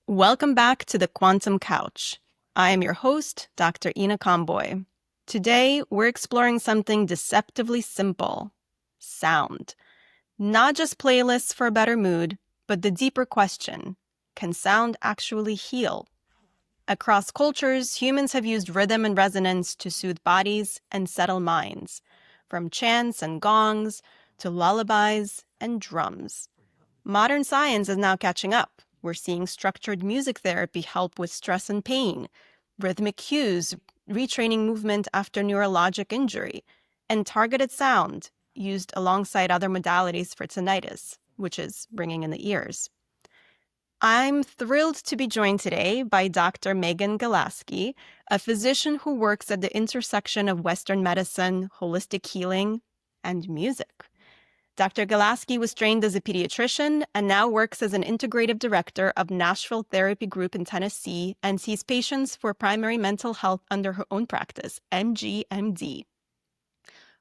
Welcome back to the Quantum Couch. I am your host, Dr. Ina Conboy. Today, we're exploring something deceptively simple: sound. Not just playlists for a better mood, but the deeper question: can sound actually heal? Across cultures, humans have used rhythm and resonance to soothe bodies and settle minds, from chants and gongs to lullabies and drums. Modern science is now catching up. We're seeing structured music therapy help with stress and pain, rhythmic cues, retraining movement after neurologic injury, and targeted sound used alongside other modalities for tinnitus, which is ringing in the ears. I'm thrilled to be joined today by Dr. Megan Galaske, a physician who works at the intersection of Western medicine, holistic healing, and music. Dr. Galaske was trained as a pediatrician and now works as an integrative director of Nashville Therapy Group in Tennessee and sees patients for primary mental health under her own practice, MGMD.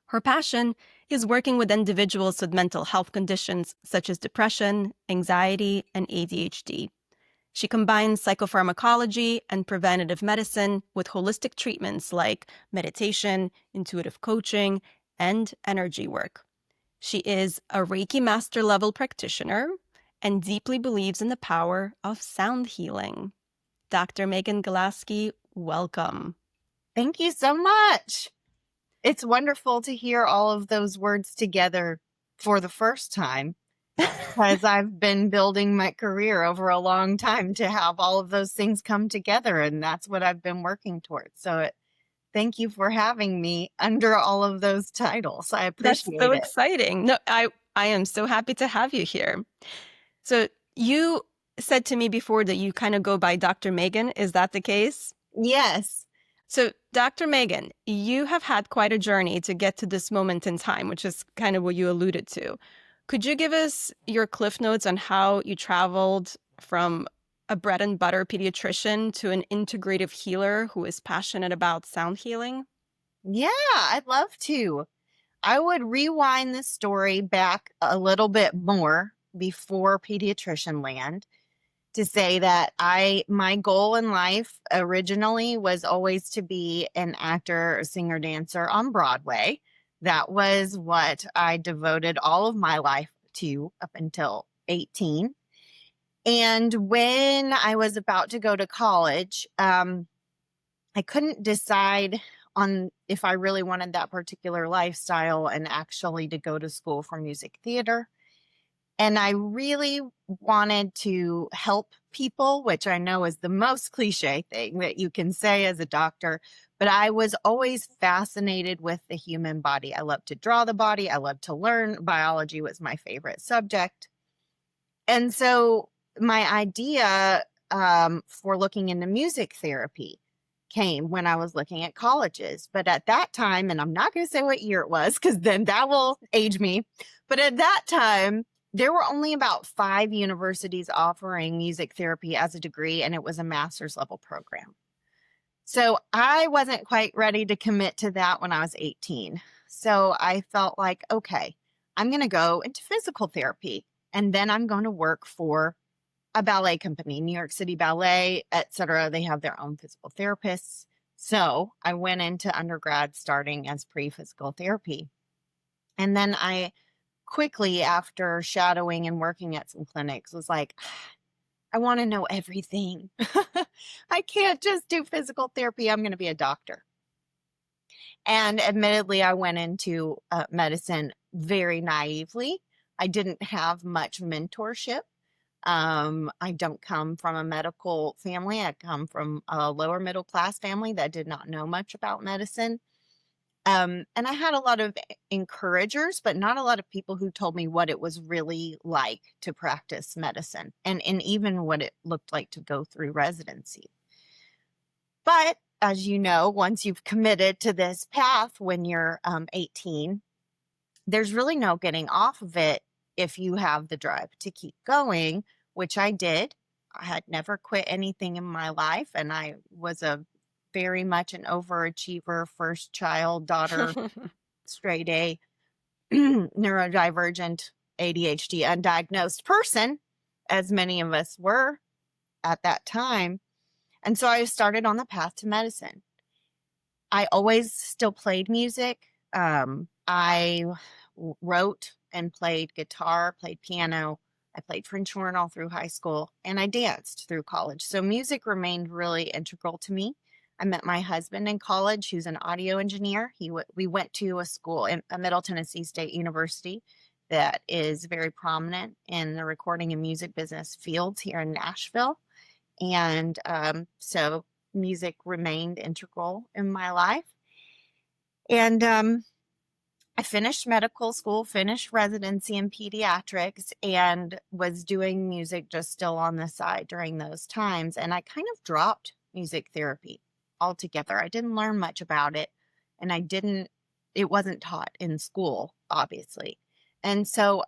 Her passion is working with individuals with mental health conditions such as depression, anxiety, and ADHD. She combines psychopharmacology and preventative medicine with holistic treatments like meditation, intuitive coaching, and energy work. She is a Reiki Master Level Practitioner and deeply believes in the power of sound healing. Dr. Megan Galaske, welcome. Thank you so much. It's wonderful to hear all of those words together for the first time, because I've been building my career over a long time to have all of those things come together, and that's what I've been working towards. So thank you for having me under all of those titles. I appreciate That's so it. exciting. No, I am so happy to have you here. So you said to me before that you kind of go by Dr. Megan. Is that the case? Yes. So, Dr. Megan, you have had quite a journey to get to this moment in time, which is kind of what you alluded to. Could you give us your cliff notes on how you traveled from a bread and butter pediatrician to an integrative healer who is passionate about sound healing? Yeah, I'd love to. I would rewind this story back a little bit more before pediatrician land to say that my goal in life originally was always to be an actor, a singer, dancer on Broadway. That was what I devoted all of my life to up until 18. And when I was about to go to college, I couldn't decide on if I really wanted that particular lifestyle and actually to go to school for music theater. And I really wanted to help people, which I know is the most cliche thing that you can say as a doctor. But I was always fascinated with the human body. I love to draw the body. I love to learn. Biology was my favorite subject. And so my idea for looking into music therapy came when I was looking at colleges. But at that time, and I'm not going to say what year it was, because then that will age me. But at that time, there were only about 5 universities offering music therapy as a degree, and it was a master's level program. So I wasn't quite ready to commit to that when I was 18. So I felt like, okay, I'm going to go into physical therapy, and then I'm going to work for a ballet company, New York City Ballet, etc. They have their own physical therapists. So I went into undergrad starting as pre-physical therapy. And then I quickly, after shadowing and working at some clinics, was like, I want to know everything. I can't just do physical therapy. I'm going to be a doctor. And admittedly, I went into medicine very naively. I didn't have much mentorship. I don't come from a medical family. I come from a lower middle class family that did not know much about medicine. And I had a lot of encouragers, but not a lot of people who told me what it was really like to practice medicine and even what it looked like to go through residency. But as you know, once you've committed to this path when you're 18, there's really no getting off of it if you have the drive to keep going, which I did. I had never quit anything in my life, and I was very much an overachiever, first child, daughter, straight A, neurodivergent, ADHD, undiagnosed person, as many of us were. at that time. And so I started on the path to medicine. I always still played music. I wrote and played guitar, played piano. I played French horn all through high school, and I danced through college. So music remained really integral to me. I met my husband in college, who's an audio engineer. We went to a school in Middle Tennessee State University that is very prominent in the recording and music business fields here in Nashville. And so music remained integral in my life. And I finished medical school, finished residency in pediatrics, and was doing music just still on the side during those times. And I kind of dropped music therapy altogether. I didn't learn much about it, and it wasn't taught in school, obviously. And so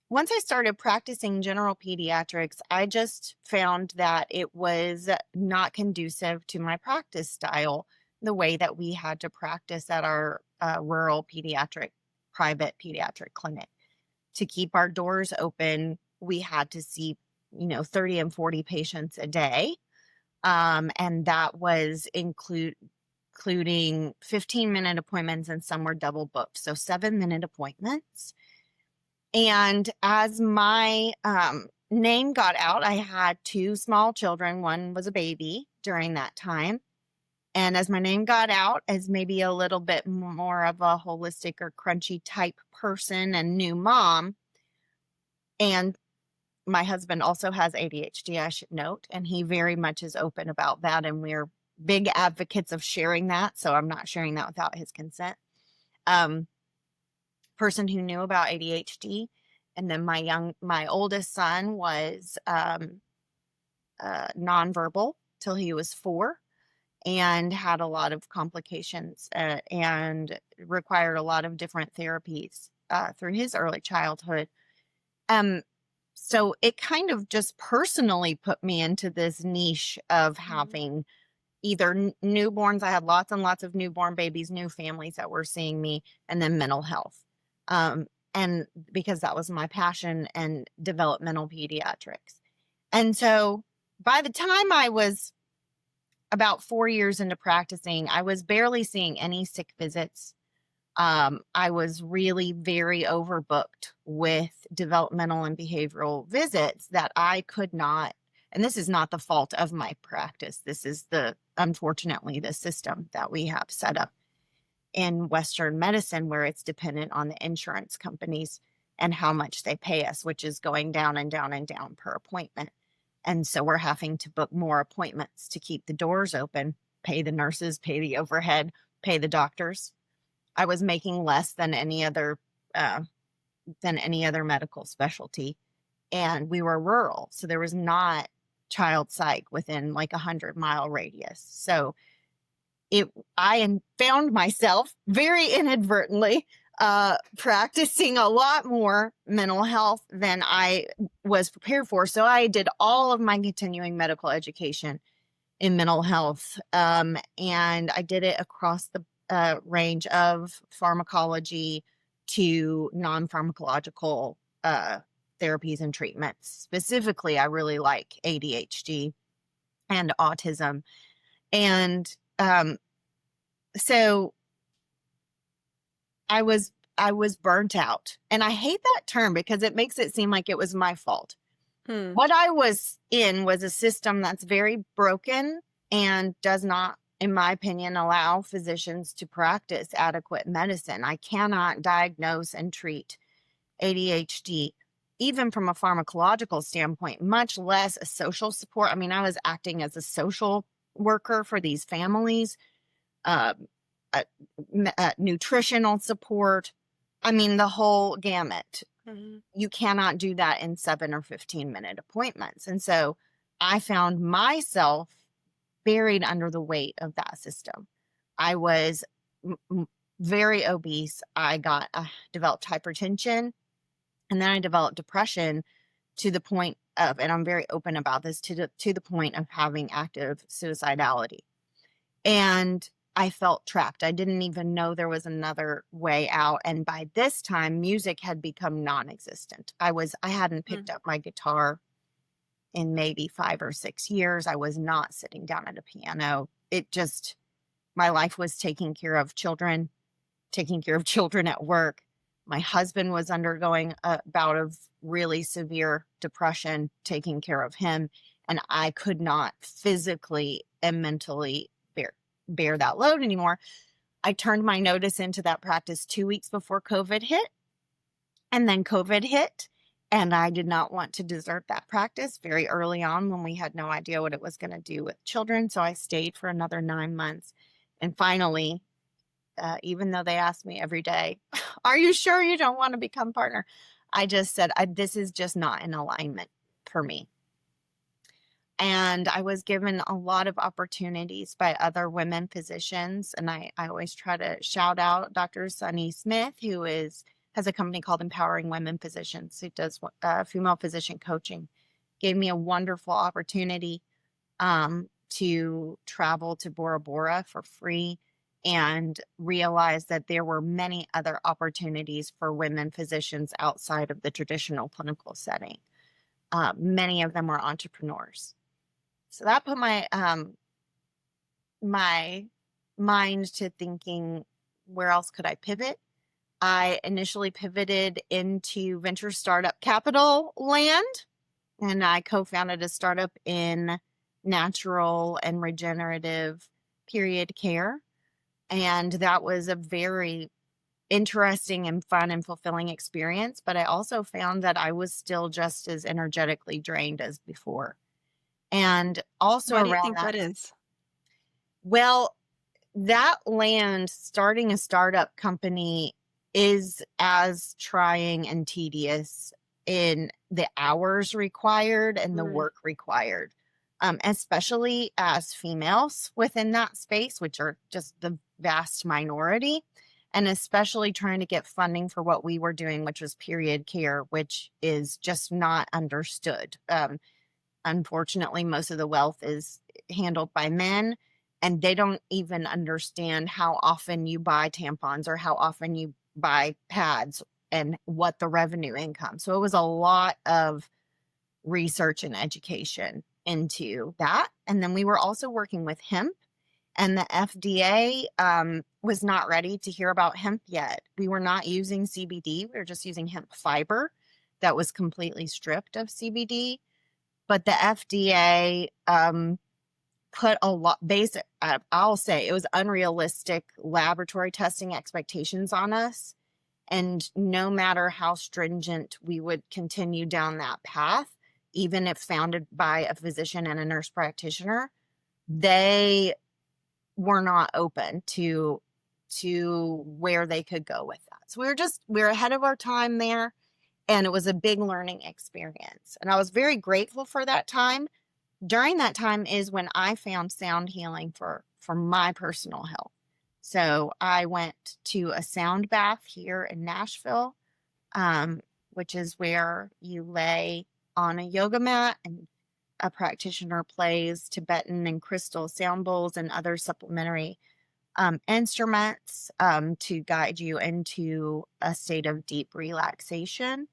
once I started practicing general pediatrics, I just found that it was not conducive to my practice style, the way that we had to practice at our rural private pediatric clinic. To keep our doors open, we had to see, 30 and 40 patients a day. And that was including 15-minute appointments, and some were double booked. So 7-minute appointments. And as my name got out, I had 2 small children. One was a baby during that time. And as my name got out as maybe a little bit more of a holistic or crunchy type person and new mom, and my husband also has ADHD, I should note, and he very much is open about that. And we're big advocates of sharing that. So I'm not sharing that without his consent. Person who knew about ADHD. And then my oldest son was nonverbal till he was 4, and had a lot of complications and required a lot of different therapies through his early childhood. So it kind of just personally put me into this niche of having either newborns. I had lots and lots of newborn babies, new families that were seeing me, and then mental health. And because that was my passion, and developmental pediatrics. And so by the time I was about 4 years into practicing, I was barely seeing any sick visits. I was really very overbooked with developmental and behavioral visits that I could not, and this is not the fault of my practice. This is unfortunately, the system that we have set up in Western medicine, where it's dependent on the insurance companies and how much they pay us, which is going down and down and down per appointment. And so we're having to book more appointments to keep the doors open, pay the nurses, pay the overhead, pay the doctors. I was making less than any other medical specialty, and we were rural, so there was not child psych within like 100-mile radius. So I found myself very inadvertently practicing a lot more mental health than I was prepared for. So I did all of my continuing medical education in mental health, and I did it across the range of pharmacology to non-pharmacological therapies and treatments. Specifically, I really like ADHD and autism. And so I was burnt out. And I hate that term because it makes it seem like it was my fault. What I was in was a system that's very broken and does not, in my opinion, allow physicians to practice adequate medicine. I cannot diagnose and treat ADHD, even from a pharmacological standpoint, much less a social support. I mean, I was acting as a social worker for these families, nutritional support. I mean, the whole gamut. You cannot do that in 7 or 15-minute appointments. And so I found myself buried under the weight of that system. I was very obese. I developed hypertension, and then I developed depression to the point of, and I'm very open about this, to the point of having active suicidality. And I felt trapped. I didn't even know there was another way out. And by this time, music had become non-existent. I hadn't picked up my guitar in maybe 5 or 6 years. I was not sitting down at a piano. My life was taking care of children at work. My husband was undergoing a bout of really severe depression, taking care of him. And I could not physically and mentally bear that load anymore. I turned my notice into that practice 2 weeks before COVID hit. And then COVID hit. And I did not want to desert that practice very early on when we had no idea what it was going to do with children. So I stayed for another 9 months. And finally, even though they asked me every day, are you sure you don't want to become partner? I just said, this is just not in alignment for me. And I was given a lot of opportunities by other women physicians. And I always try to shout out Dr. Sunny Smith, who has a company called Empowering Women Physicians, who does female physician coaching. Gave me a wonderful opportunity to travel to Bora Bora for free, and realized that there were many other opportunities for women physicians outside of the traditional clinical setting. Many of them were entrepreneurs. So that put my mind to thinking, where else could I pivot? I initially pivoted into venture startup capital land, and I co-founded a startup in natural and regenerative period care. And that was a very interesting and fun and fulfilling experience. But I also found that I was still just as energetically drained as before. And also Why do you around think that is? well, that land, starting a startup company, is as trying and tedious in the hours required and the work required, especially as females within that space, which are just the vast minority, and especially trying to get funding for what we were doing, which was period care, which is just not understood. Unfortunately, most of the wealth is handled by men, and they don't even understand how often you buy tampons or how often you buy pads and what the revenue income. So it was a lot of research and education into that. And then we were also working with hemp, and the FDA was not ready to hear about hemp yet. We were not using CBD. We were just using hemp fiber that was completely stripped of CBD. But the FDA put a lot, I'll say it was unrealistic laboratory testing expectations on us. And no matter how stringent we would continue down that path, even if founded by a physician and a nurse practitioner, they were not open to where they could go with that. So we were ahead of our time there, and it was a big learning experience. And I was very grateful for that time. During that time is when I found sound healing for my personal health. So I went to a sound bath here in Nashville, which is where you lay on a yoga mat and a practitioner plays Tibetan and crystal sound bowls and other supplementary instruments to guide you into a state of deep relaxation.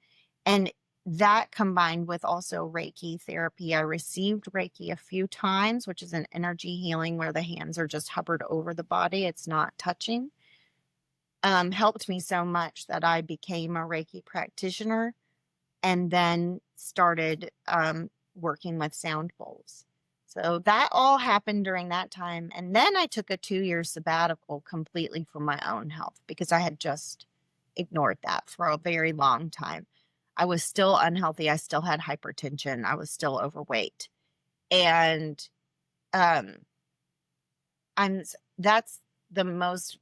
And that combined with also Reiki therapy. I received Reiki a few times, which is an energy healing where the hands are just hovered over the body. It's not touching. Helped me so much that I became a Reiki practitioner and then started working with sound bowls. So that all happened during that time. And then I took a 2-year sabbatical completely for my own health because I had just ignored that for a very long time. I was still unhealthy. I still had hypertension. I was still overweight. And that's the most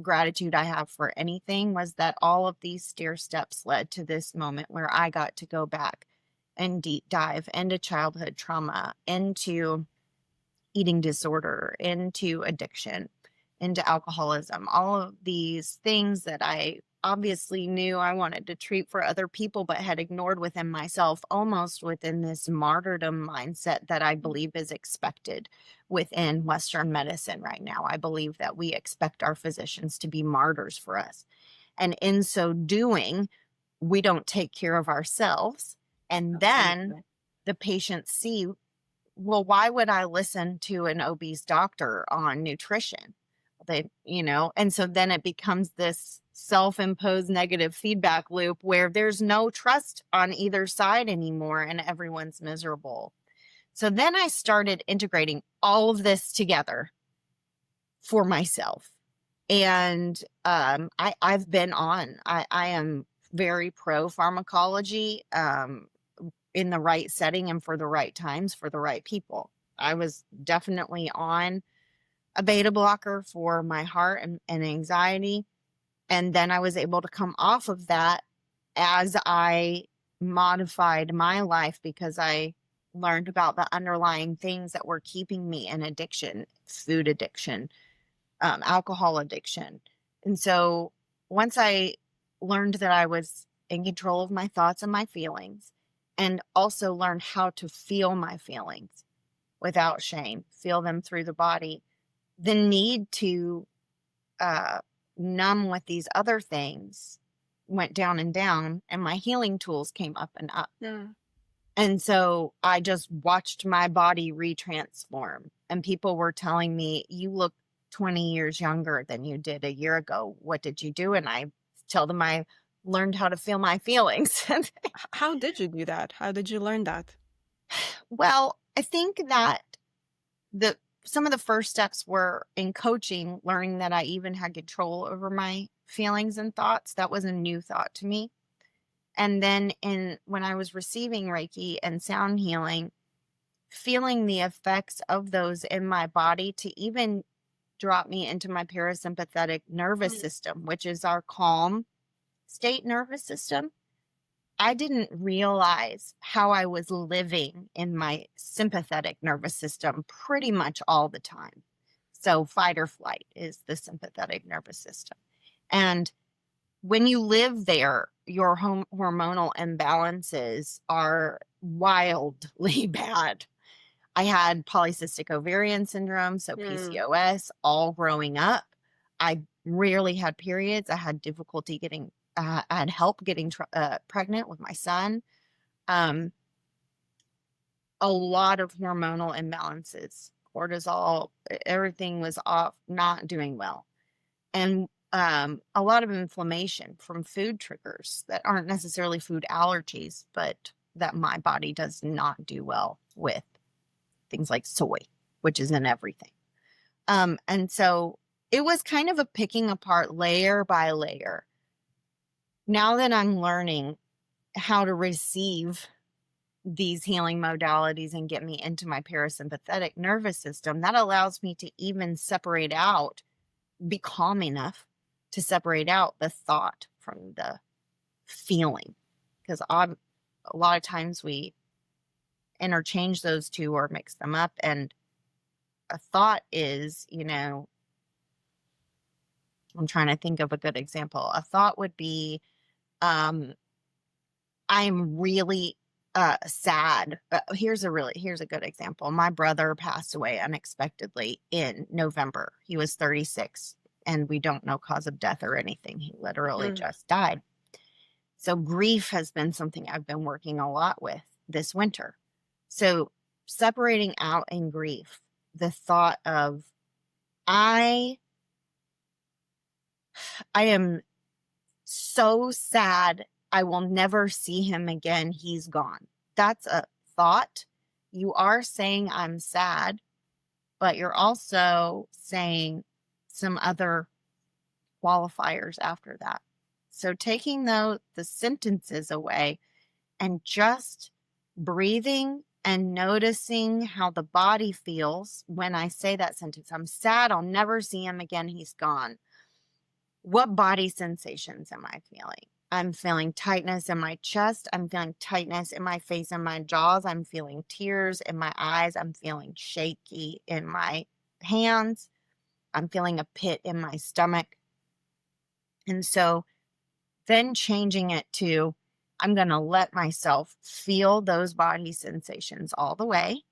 gratitude I have for anything, was that all of these stair steps led to this moment where I got to go back and deep dive into childhood trauma, into eating disorder, into addiction, into alcoholism, all of these things that I obviously knew I wanted to treat for other people, but had ignored within myself, almost within this martyrdom mindset that I believe is expected within Western medicine right now. I believe that we expect our physicians to be martyrs for us. And in so doing, we don't take care of ourselves. And then the patients see, well, why would I listen to an obese doctor on nutrition? And so then it becomes this self-imposed negative feedback loop where there's no trust on either side anymore and everyone's miserable. So then I started integrating all of this together for myself. And I've been on. I am very pro pharmacology in the right setting and for the right times for the right people. I was definitely on a beta blocker for my heart and anxiety. And then I was able to come off of that as I modified my life because I learned about the underlying things that were keeping me in addiction, food addiction, alcohol addiction. And so once I learned that I was in control of my thoughts and my feelings, and also learned how to feel my feelings without shame, feel them through the body, the need to numb with these other things went down and down, and my healing tools came up and up. Yeah. And so I just watched my body retransform, and people were telling me, you look 20 years younger than you did a year ago. What did you do? And I tell them I learned how to feel my feelings. How did you do that? How did you learn that? Well, I think that some of the first steps were in coaching, learning that I even had control over my feelings and thoughts. That was a new thought to me. And then when I was receiving Reiki and sound healing, feeling the effects of those in my body to even drop me into my parasympathetic nervous system, which is our calm state nervous system. I didn't realize how I was living in my sympathetic nervous system pretty much all the time. So fight or flight is the sympathetic nervous system. And when you live there, your hormonal imbalances are wildly bad. I had polycystic ovarian syndrome, so PCOS, all growing up. I rarely had periods. I had difficulty I had help getting pregnant with my son. A lot of hormonal imbalances, cortisol, everything was off, not doing well. And a lot of inflammation from food triggers that aren't necessarily food allergies, but that my body does not do well with. Things like soy, which is in everything. And so it was kind of a picking apart layer by layer. Now that I'm learning how to receive these healing modalities and get me into my parasympathetic nervous system, that allows me to even separate out, be calm enough to separate out the thought from the feeling. Because a lot of times we interchange those two or mix them up. And a thought is, I'm trying to think of a good example. A thought would be, I'm really sad. Here's a good example. My brother passed away unexpectedly in November. He was 36, and we don't know cause of death or anything. He literally just died. So grief has been something I've been working a lot with this winter. So separating out in grief, the thought of, I am so sad. I will never see him again. He's gone. That's a thought. You are saying I'm sad, but you're also saying some other qualifiers after that. So taking the sentences away and just breathing and noticing how the body feels when I say that sentence. I'm sad. I'll never see him again. He's gone. What body sensations am I feeling? I'm feeling tightness in my chest. I'm feeling tightness in my face and my jaws. I'm feeling tears in my eyes. I'm feeling shaky in my hands. I'm feeling a pit in my stomach. And so then changing it to, I'm going to let myself feel those body sensations all the way.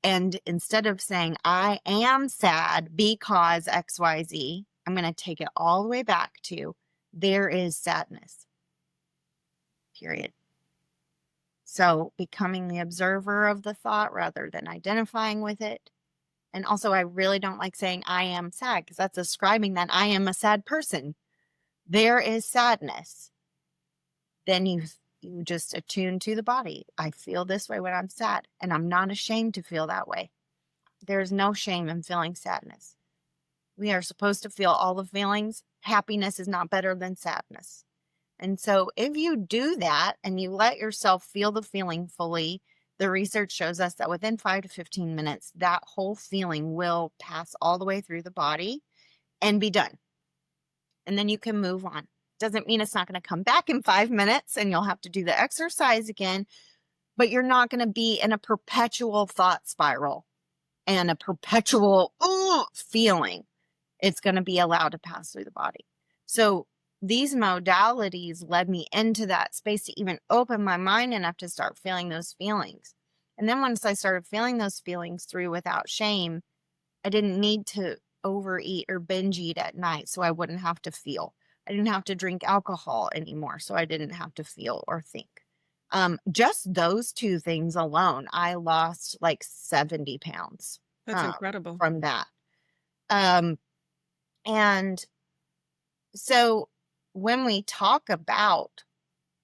And instead of saying, I am sad because XYZ, I'm going to take it all the way back to, there is sadness. Period. So becoming the observer of the thought rather than identifying with it. And also, I really don't like saying I am sad because that's ascribing that I am a sad person. There is sadness. Then you just attune to the body. I feel this way when I'm sad, and I'm not ashamed to feel that way. There's no shame in feeling sadness. We are supposed to feel all the feelings. Happiness is not better than sadness. And so if you do that and you let yourself feel the feeling fully, the research shows us that within 5 to 15 minutes, that whole feeling will pass all the way through the body and be done. And then you can move on. Doesn't mean it's not going to come back in 5 minutes and you'll have to do the exercise again, but you're not going to be in a perpetual thought spiral and a perpetual feeling. It's going to be allowed to pass through the body. So these modalities led me into that space to even open my mind enough to start feeling those feelings. And then once I started feeling those feelings through without shame, I didn't need to overeat or binge eat at night so I wouldn't have to feel. I didn't have to drink alcohol anymore so I didn't have to feel or think. Just those two things alone, I lost like 70 pounds. That's incredible. From that. And so when we talk about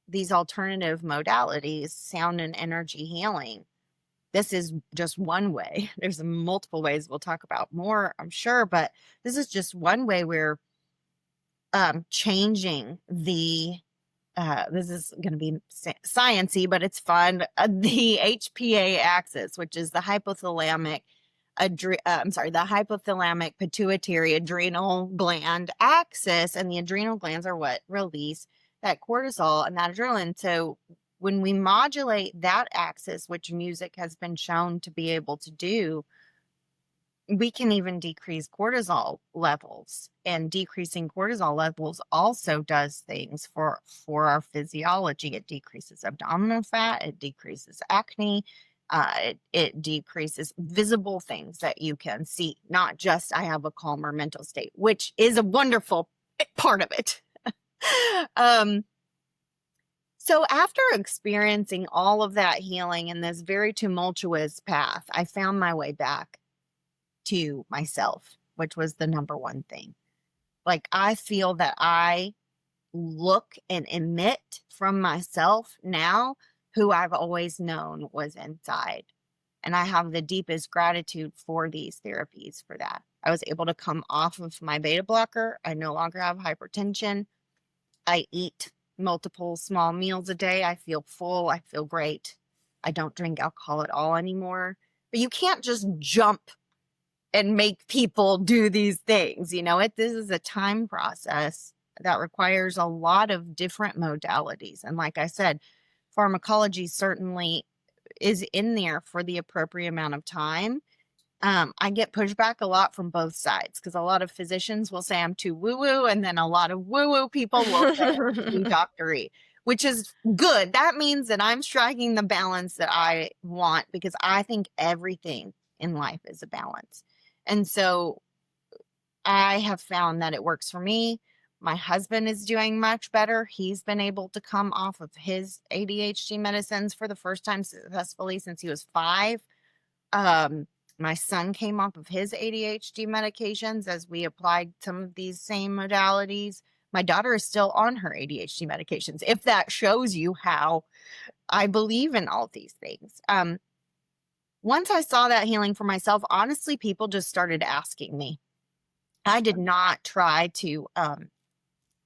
these alternative modalities, sound and energy healing, this is just one way. There's multiple ways we'll talk about more, I'm sure, but this is just one way we're changing the, this is going to be sciencey, but it's fun, the HPA axis, which is the hypothalamic the hypothalamic pituitary adrenal gland axis, and the adrenal glands are what release that cortisol and that adrenaline. So when we modulate that axis, which music has been shown to be able to do, we can even decrease cortisol levels, and decreasing cortisol levels also does things for our physiology. It decreases abdominal fat, it decreases acne, it decreases visible things that you can see, not just I have a calmer mental state, which is a wonderful part of it. So after experiencing all of that healing in this very tumultuous path, I found my way back to myself, which was the number one thing. Like, I feel that I look and emit from myself now who I've always known was inside. And I have the deepest gratitude for these therapies for that. I was able to come off of my beta blocker. I no longer have hypertension. I eat multiple small meals a day. I feel full. I feel great. I don't drink alcohol at all anymore. But you can't just jump and make people do these things. This is a time process that requires a lot of different modalities. And like I said, pharmacology certainly is in there for the appropriate amount of time. I get pushback a lot from both sides because a lot of physicians will say I'm too woo-woo, and then a lot of woo-woo people will say I'm too doctory, which is good. That means that I'm striking the balance that I want, because I think everything in life is a balance. And so I have found that it works for me. My husband is doing much better. He's been able to come off of his ADHD medicines for the first time successfully since he was 5. My son came off of his ADHD medications as we applied some of these same modalities. My daughter is still on her ADHD medications, if that shows you how I believe in all these things. Once I saw that healing for myself, honestly, people just started asking me. I did not try to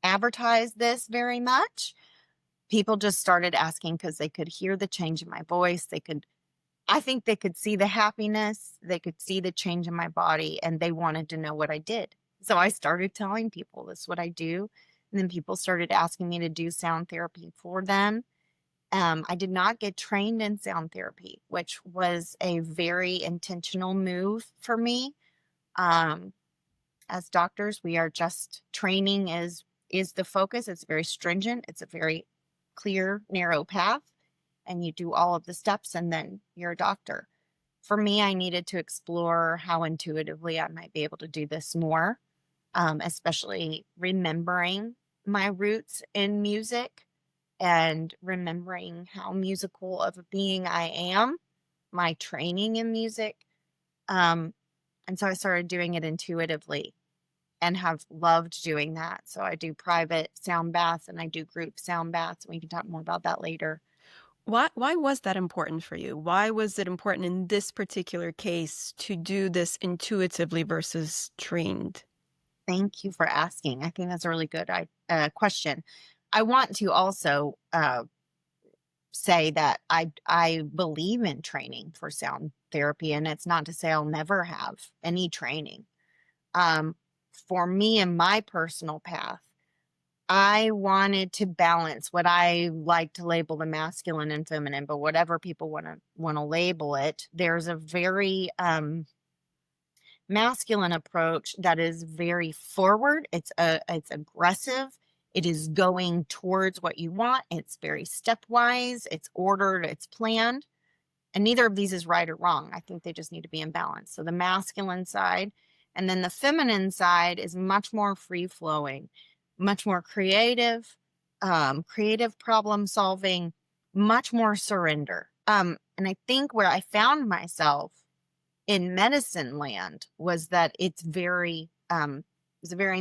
advertise this very much. People just started asking because they could hear the change in my voice. I think they could see the happiness. They could see the change in my body, and they wanted to know what I did. So I started telling people this is what I do. And then people started asking me to do sound therapy for them. I did not get trained in sound therapy, which was a very intentional move for me. As doctors, we are just training is the focus. It's very stringent. It's a very clear, narrow path, and you do all of the steps and then you're a doctor. For me, I needed to explore how intuitively I might be able to do this more, especially remembering my roots in music. and remembering how musical of a being I am, my training in music. And so I started doing it intuitively and have loved doing that. So I do private sound baths and I do group sound baths. And we can talk more about that later. Why was that important for you? Why was it important in this particular case to do this intuitively versus trained? Thank you for asking. I think that's a really good question. I want to also say that I believe in training for sound therapy, and it's not to say I'll never have any training. For me and my personal path, I wanted to balance what I like to label the masculine and feminine, but whatever people want to label it. There's a very masculine approach that is very forward. It's aggressive. It is going towards what you want. It's very stepwise. It's ordered. It's planned. And neither of these is right or wrong. I think they just need to be in balance. So the masculine side, and then the feminine side is much more free flowing, much more creative, creative problem solving, much more surrender. And I think where I found myself in medicine land was that it's a very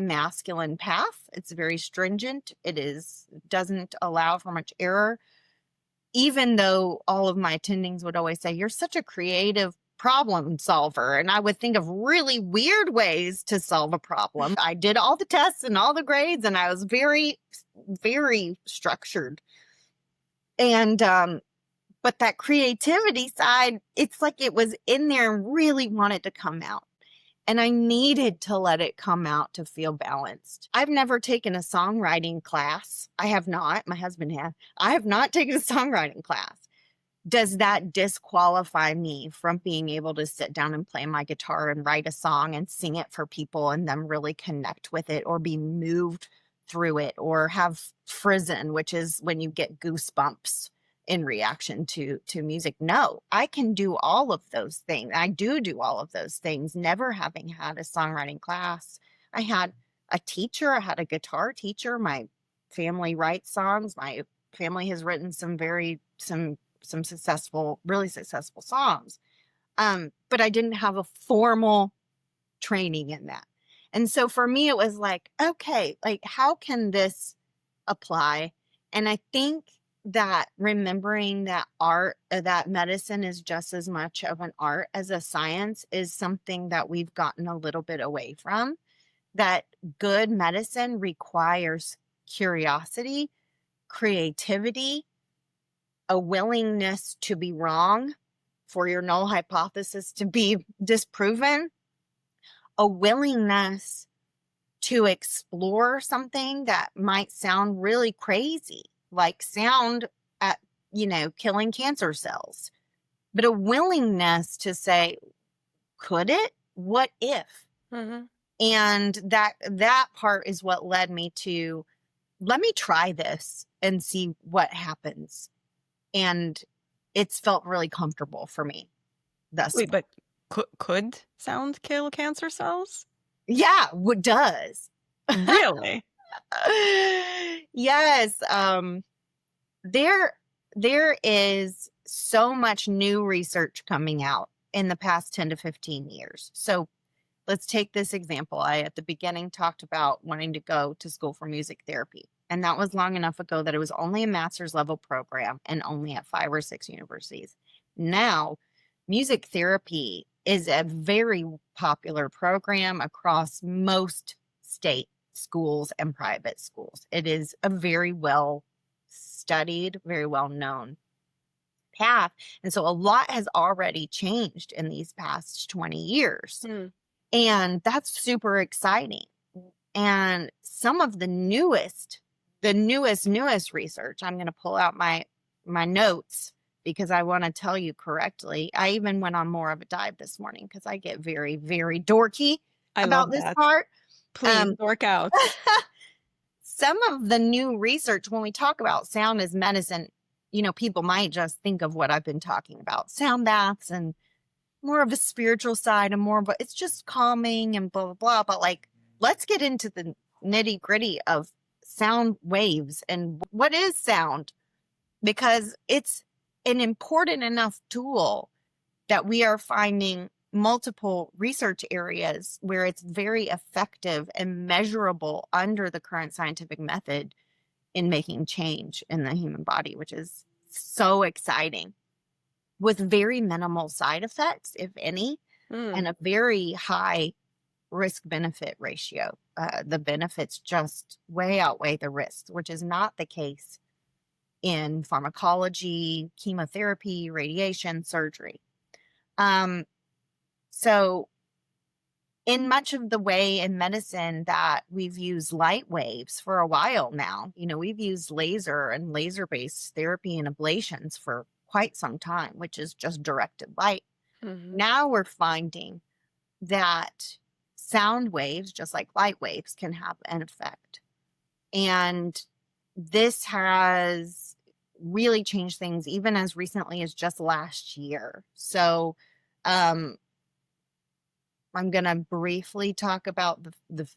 masculine path. It's very stringent. Doesn't allow for much error. Even though all of my attendings would always say, you're such a creative problem solver. And I would think of really weird ways to solve a problem. I did all the tests and all the grades, and I was very, very structured. And, but that creativity side, it's like it was in there and really wanted to come out. And I needed to let it come out to feel balanced. I've never taken a songwriting class. I have not. My husband has. I have not taken a songwriting class. Does that disqualify me from being able to sit down and play my guitar and write a song and sing it for people and them really connect with it or be moved through it or have frisson, which is when you get goosebumps in reaction to music? No, I can do all of those things. I do all of those things, never having had a songwriting class. I had a teacher. I had a guitar teacher. My family writes songs. My family has written some successful, really successful songs. But I didn't have a formal training in that. And so for me, it was like, okay, like how can this apply? And I think that remembering that that medicine is just as much of an art as a science is something that we've gotten a little bit away from. That good medicine requires curiosity, creativity, a willingness to be wrong, for your null hypothesis to be disproven, a willingness to explore something that might sound really crazy, like sound at, killing cancer cells, but a willingness to say, could it? What if? Mm-hmm. And that part is what led me to, let me try this and see what happens. And it's felt really comfortable for me thus Wait, far. but could sound kill cancer cells? Yeah, what does? Really? Yes. There is so much new research coming out in the past 10 to 15 years. So let's take this example. I, at the beginning, talked about wanting to go to school for music therapy. And that was long enough ago that it was only a master's level program and only at 5 or 6 universities. Now, music therapy is a very popular program across most state schools and private schools. It is a very well studied, very well known path. And so a lot has already changed in these past 20 years. And that's super exciting. And some of the newest research, I'm going to pull out my notes because I want to tell you correctly. I even went on more of a dive this morning because I get very, very dorky about this part. Please dork out. Some of the new research, when we talk about sound as medicine, people might just think of what I've been talking about, sound baths and more of a spiritual side and more of it's just calming and blah, blah, blah. But like, let's get into the nitty gritty of sound waves and what is sound, because it's an important enough tool that we are finding multiple research areas where it's very effective and measurable under the current scientific method in making change in the human body, which is so exciting, with very minimal side effects, if any, and a very high risk benefit ratio. The benefits just way outweigh the risks, which is not the case in pharmacology, chemotherapy, radiation, surgery. So in much of the way in medicine that we've used light waves for a while now, we've used laser and laser-based therapy and ablations for quite some time, which is just directed light. Now we're finding that sound waves, just like light waves, can have an effect. And this has really changed things even as recently as just last year. So I'm going to briefly talk about the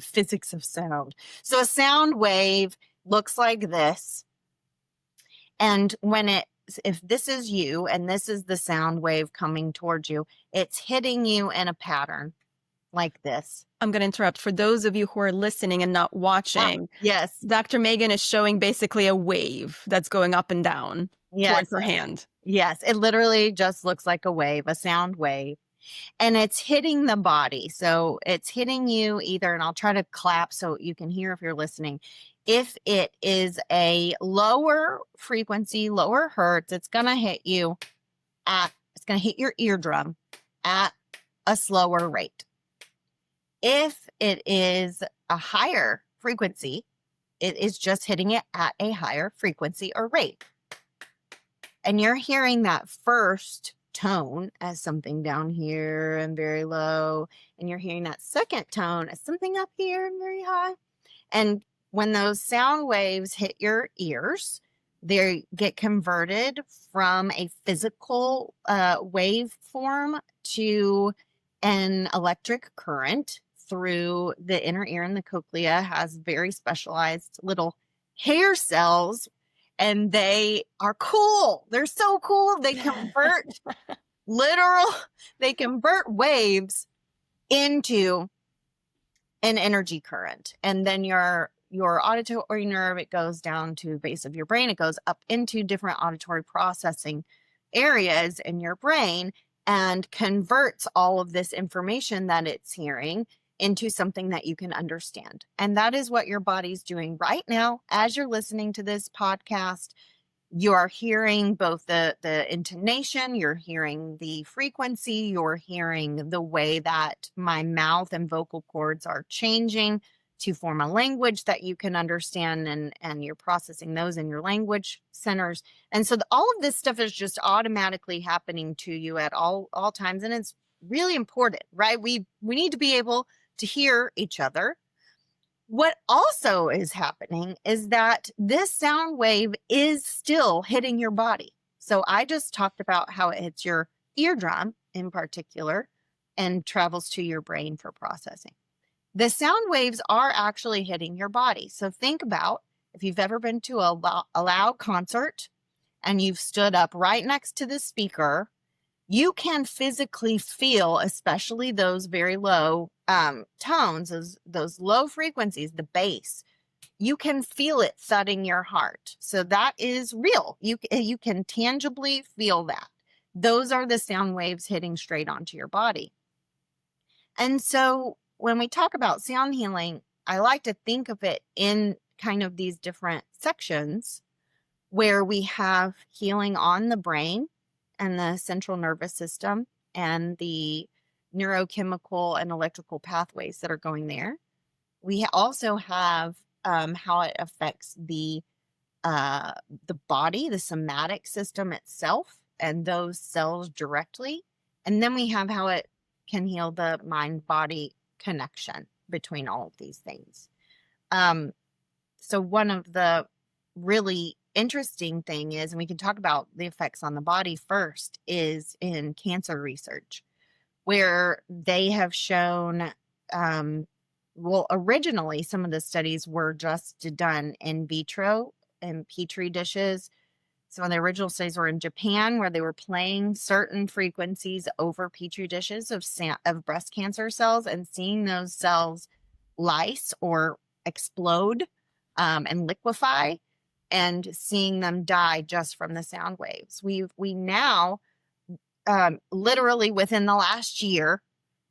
physics of sound. So a sound wave looks like this. And if this is you and this is the sound wave coming towards you, it's hitting you in a pattern like this. I'm going to interrupt. For those of you who are listening and not watching, yes, Dr. Megan is showing basically a wave that's going up and down towards her hand. Yes, it literally just looks like a wave, a sound wave. And it's hitting the body. So it's hitting you either, and I'll try to clap so you can hear if you're listening. If it is a lower frequency, lower hertz, it's going to hit you it's going to hit your eardrum at a slower rate. If it is a higher frequency, it is just hitting it at a higher frequency or rate. And you're hearing that first tone as something down here and very low, and you're hearing that second tone as something up here and very high. And when those sound waves hit your ears, they get converted from a physical waveform to an electric current through the inner ear, and the cochlea has very specialized little hair cells. And they are cool. They're so cool. They convert they convert waves into an energy current. And then your auditory nerve, it goes down to the base of your brain. It goes up into different auditory processing areas in your brain and converts all of this information that it's hearing into something that you can understand. And that is what your body's doing right now. As you're listening to this podcast, you are hearing both the intonation, you're hearing the frequency, you're hearing the way that my mouth and vocal cords are changing to form a language that you can understand, and you're processing those in your language centers. And so all of this stuff is just automatically happening to you at all times. And it's really important, right? We need to be able to hear each other. What also is happening is that this sound wave is still hitting your body. So I just talked about how it hits your eardrum in particular and travels to your brain for processing. The sound waves are actually hitting your body. So think about if you've ever been to a loud concert and you've stood up right next to the speaker, you can physically feel, especially those very low tones, those low frequencies, the bass, you can feel it thudding your heart. So that is real. You can tangibly feel that. Those are the sound waves hitting straight onto your body. And so when we talk about sound healing, I like to think of it in kind of these different sections where we have healing on the brain and the central nervous system and the neurochemical and electrical pathways that are going there. We also have how it affects the body, the somatic system itself, and those cells directly. And then we have how it can heal the mind-body connection between all of these things. So one of the really interesting thing is, and we can talk about the effects on the body first, is in cancer research, where they have shown well, originally some of the studies were just done in vitro in petri dishes. Some of the original studies were in Japan, where they were playing certain frequencies over petri dishes of breast cancer cells and seeing those cells lyse or explode and liquefy, and seeing them die just from the sound waves. We now literally within the last year,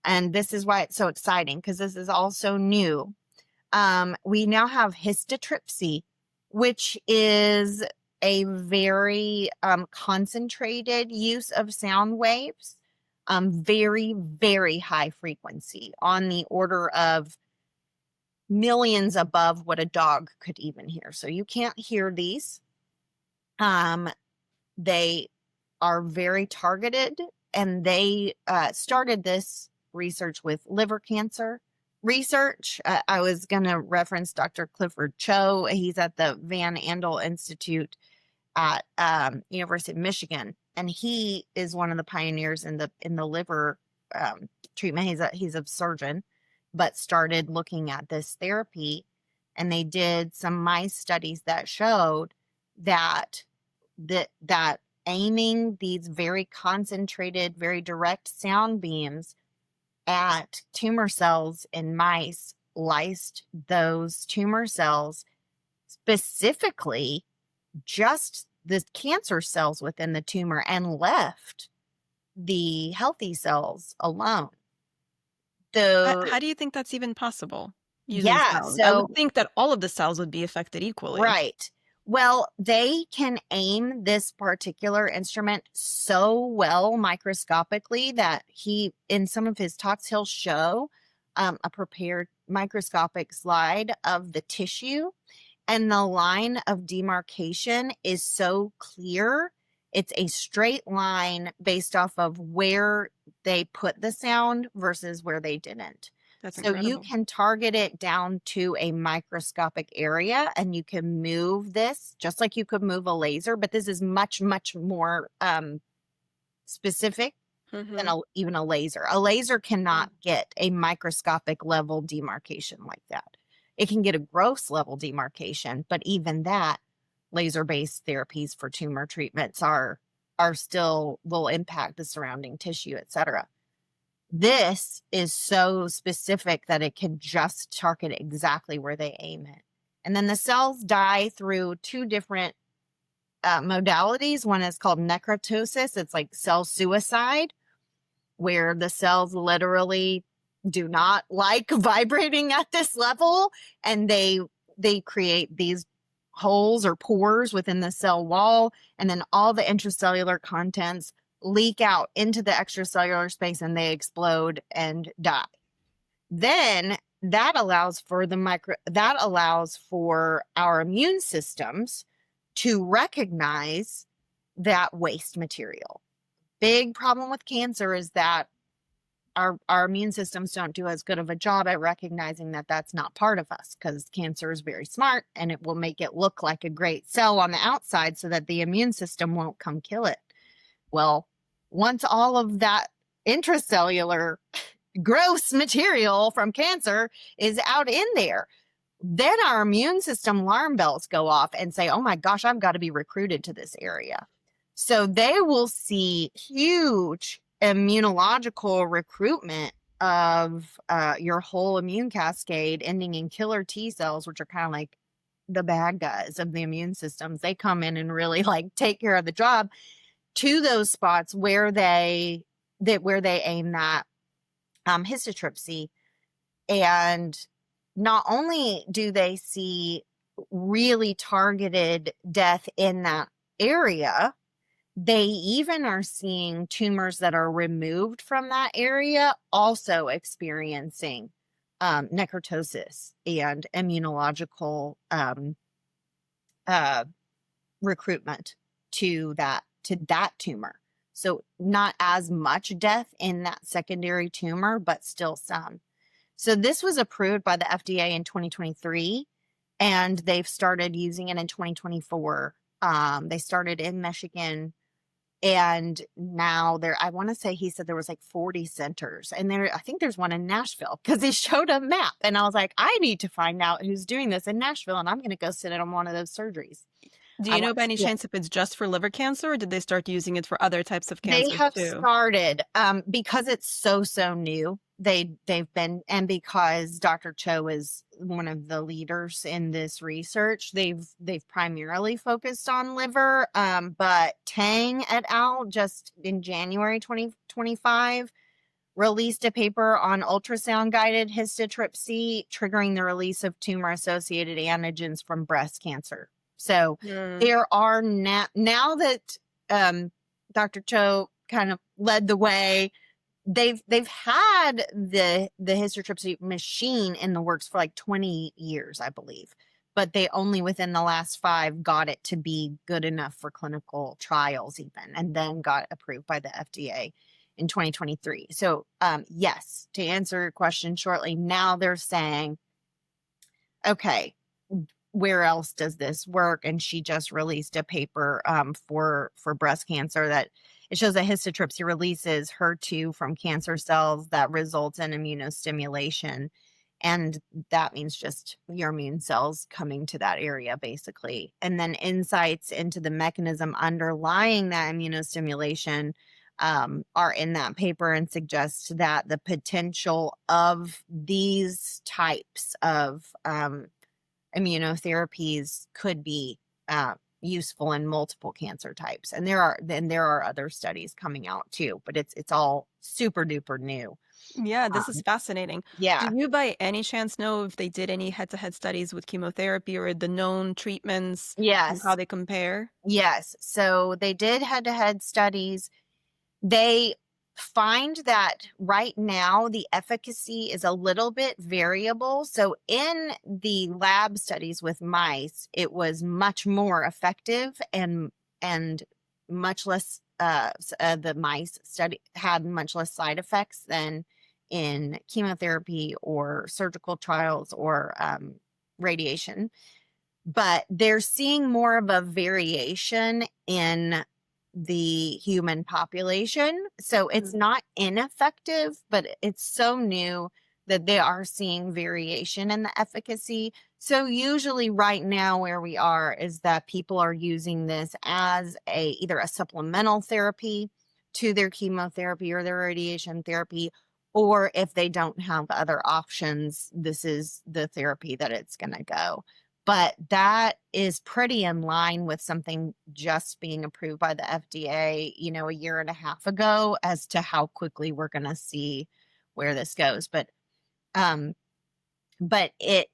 and this is why it's so exciting, because this is all so new. We now have histotripsy, which is a very concentrated use of sound waves, very, very high frequency, on the order of millions above what a dog could even hear. So you can't hear these. They are very targeted, and they started this research with liver cancer research. I was going to reference Dr. Clifford Cho. He's at the Van Andel Institute at University of Michigan, and he is one of the pioneers in the liver treatment. He's a surgeon, but started looking at this therapy, and they did some mice studies that showed that aiming these very concentrated, very direct sound beams at tumor cells in mice lysed those tumor cells, specifically just the cancer cells within the tumor, and left the healthy cells alone. How do you think that's even possible using Yeah, sound? I so would think that all of the cells would be affected equally. right. Well, they can aim this particular instrument so well microscopically that in some of his talks, he'll show a prepared microscopic slide of the tissue, and the line of demarcation is so clear. It's a straight line based off of where they put the sound versus where they didn't. That's So you incredible. can target it down to a microscopic area, and you can move this just like you could move a laser, but this is much, much more specific than even a laser. A laser cannot get a microscopic level demarcation like that. It can get a gross level demarcation, but even that, laser-based therapies for tumor treatments are still will impact the surrounding tissue, etc. This is so specific that it can just target exactly where they aim it. And then the cells die through two different modalities. One is called necrotosis. It's like cell suicide, where the cells literally do not like vibrating at this level, and they create these holes or pores within the cell wall, and then all the intracellular contents leak out into the extracellular space, and they explode and die. Then that allows for our immune systems to recognize that waste material. Big problem with cancer is that our immune systems don't do as good of a job at recognizing that that's not part of us, because cancer is very smart, and it will make it look like a great cell on the outside so that the immune system won't come kill it. Well, once all of that intracellular gross material from cancer is out in there, then our immune system alarm bells go off and say, oh my gosh, I've got to be recruited to this area. So they will see huge immunological recruitment of your whole immune cascade, ending in killer T cells, which are kind of like the bad guys of the immune systems. They come in and really like take care of the job to those spots where they aim that histotripsy. And not only do they see really targeted death in that area, they even are seeing tumors that are removed from that area also experiencing necrotosis and immunological recruitment to that tumor. So not as much death in that secondary tumor, but still some. So this was approved by the FDA in 2023, and they've started using it in 2024. They started in Michigan And now I want to say he said there was like 40 centers, and I think there's one in Nashville, because he showed a map, and I was like, I need to find out who's doing this in Nashville, and I'm going to go sit in on one of those surgeries. Do I you know want by to any see it. chance if it's just for liver cancer, or did they start using it for other types of They cancers have too? started, because it's so new. They've been, and because Dr. Cho is one of the leaders in this research, they've primarily focused on liver. But Tang et al. Just in January 2025 released a paper on ultrasound guided histotripsy triggering the release of tumor associated antigens from breast cancer. So there are now that Dr. Cho kind of led the way. They've had the histotripsy machine in the works for like 20 years, I believe, but they only within the last 5 got it to be good enough for clinical trials even, and then got approved by the FDA in 2023. So yes, to answer your question shortly, now they're saying, okay, where else does this work? And she just released a paper for breast cancer that it shows that histotripsy releases HER2 from cancer cells that results in immunostimulation. And that means just your immune cells coming to that area, basically. And then insights into the mechanism underlying that immunostimulation are in that paper, and suggest that the potential of these types of immunotherapies could be useful in multiple cancer types. And there are other studies coming out too, but it's all super duper new. Yeah, this is fascinating. Do Yeah. you by any chance know if they did any head-to-head studies with chemotherapy or the known treatments and how Yes. they compare? Yes. So they did head-to-head studies. They find that right now the efficacy is a little bit variable. So in the lab studies with mice, it was much more effective, and much less the mice study had much less side effects than in chemotherapy or surgical trials or radiation. But they're seeing more of a variation in the human population. So it's not ineffective, but it's so new that they are seeing variation in the efficacy. So usually right now where we are is that people are using this as either a supplemental therapy to their chemotherapy or their radiation therapy, or if they don't have other options, this is the therapy that it's going to go. But that is pretty in line with something just being approved by the FDA, a year and a half ago, as to how quickly we're going to see where this goes. But it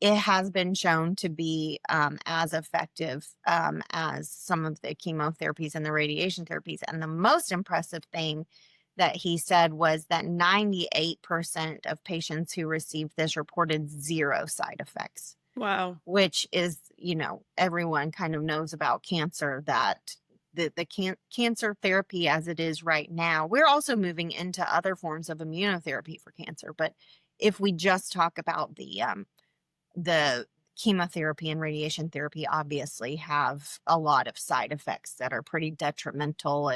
has been shown to be as effective as some of the chemotherapies and the radiation therapies. And the most impressive thing that he said was that 98% of patients who received this reported 0 side effects. Wow. Which is, everyone kind of knows about cancer, that the cancer therapy as it is right now, we're also moving into other forms of immunotherapy for cancer. But if we just talk about the chemotherapy and radiation therapy, obviously have a lot of side effects that are pretty detrimental.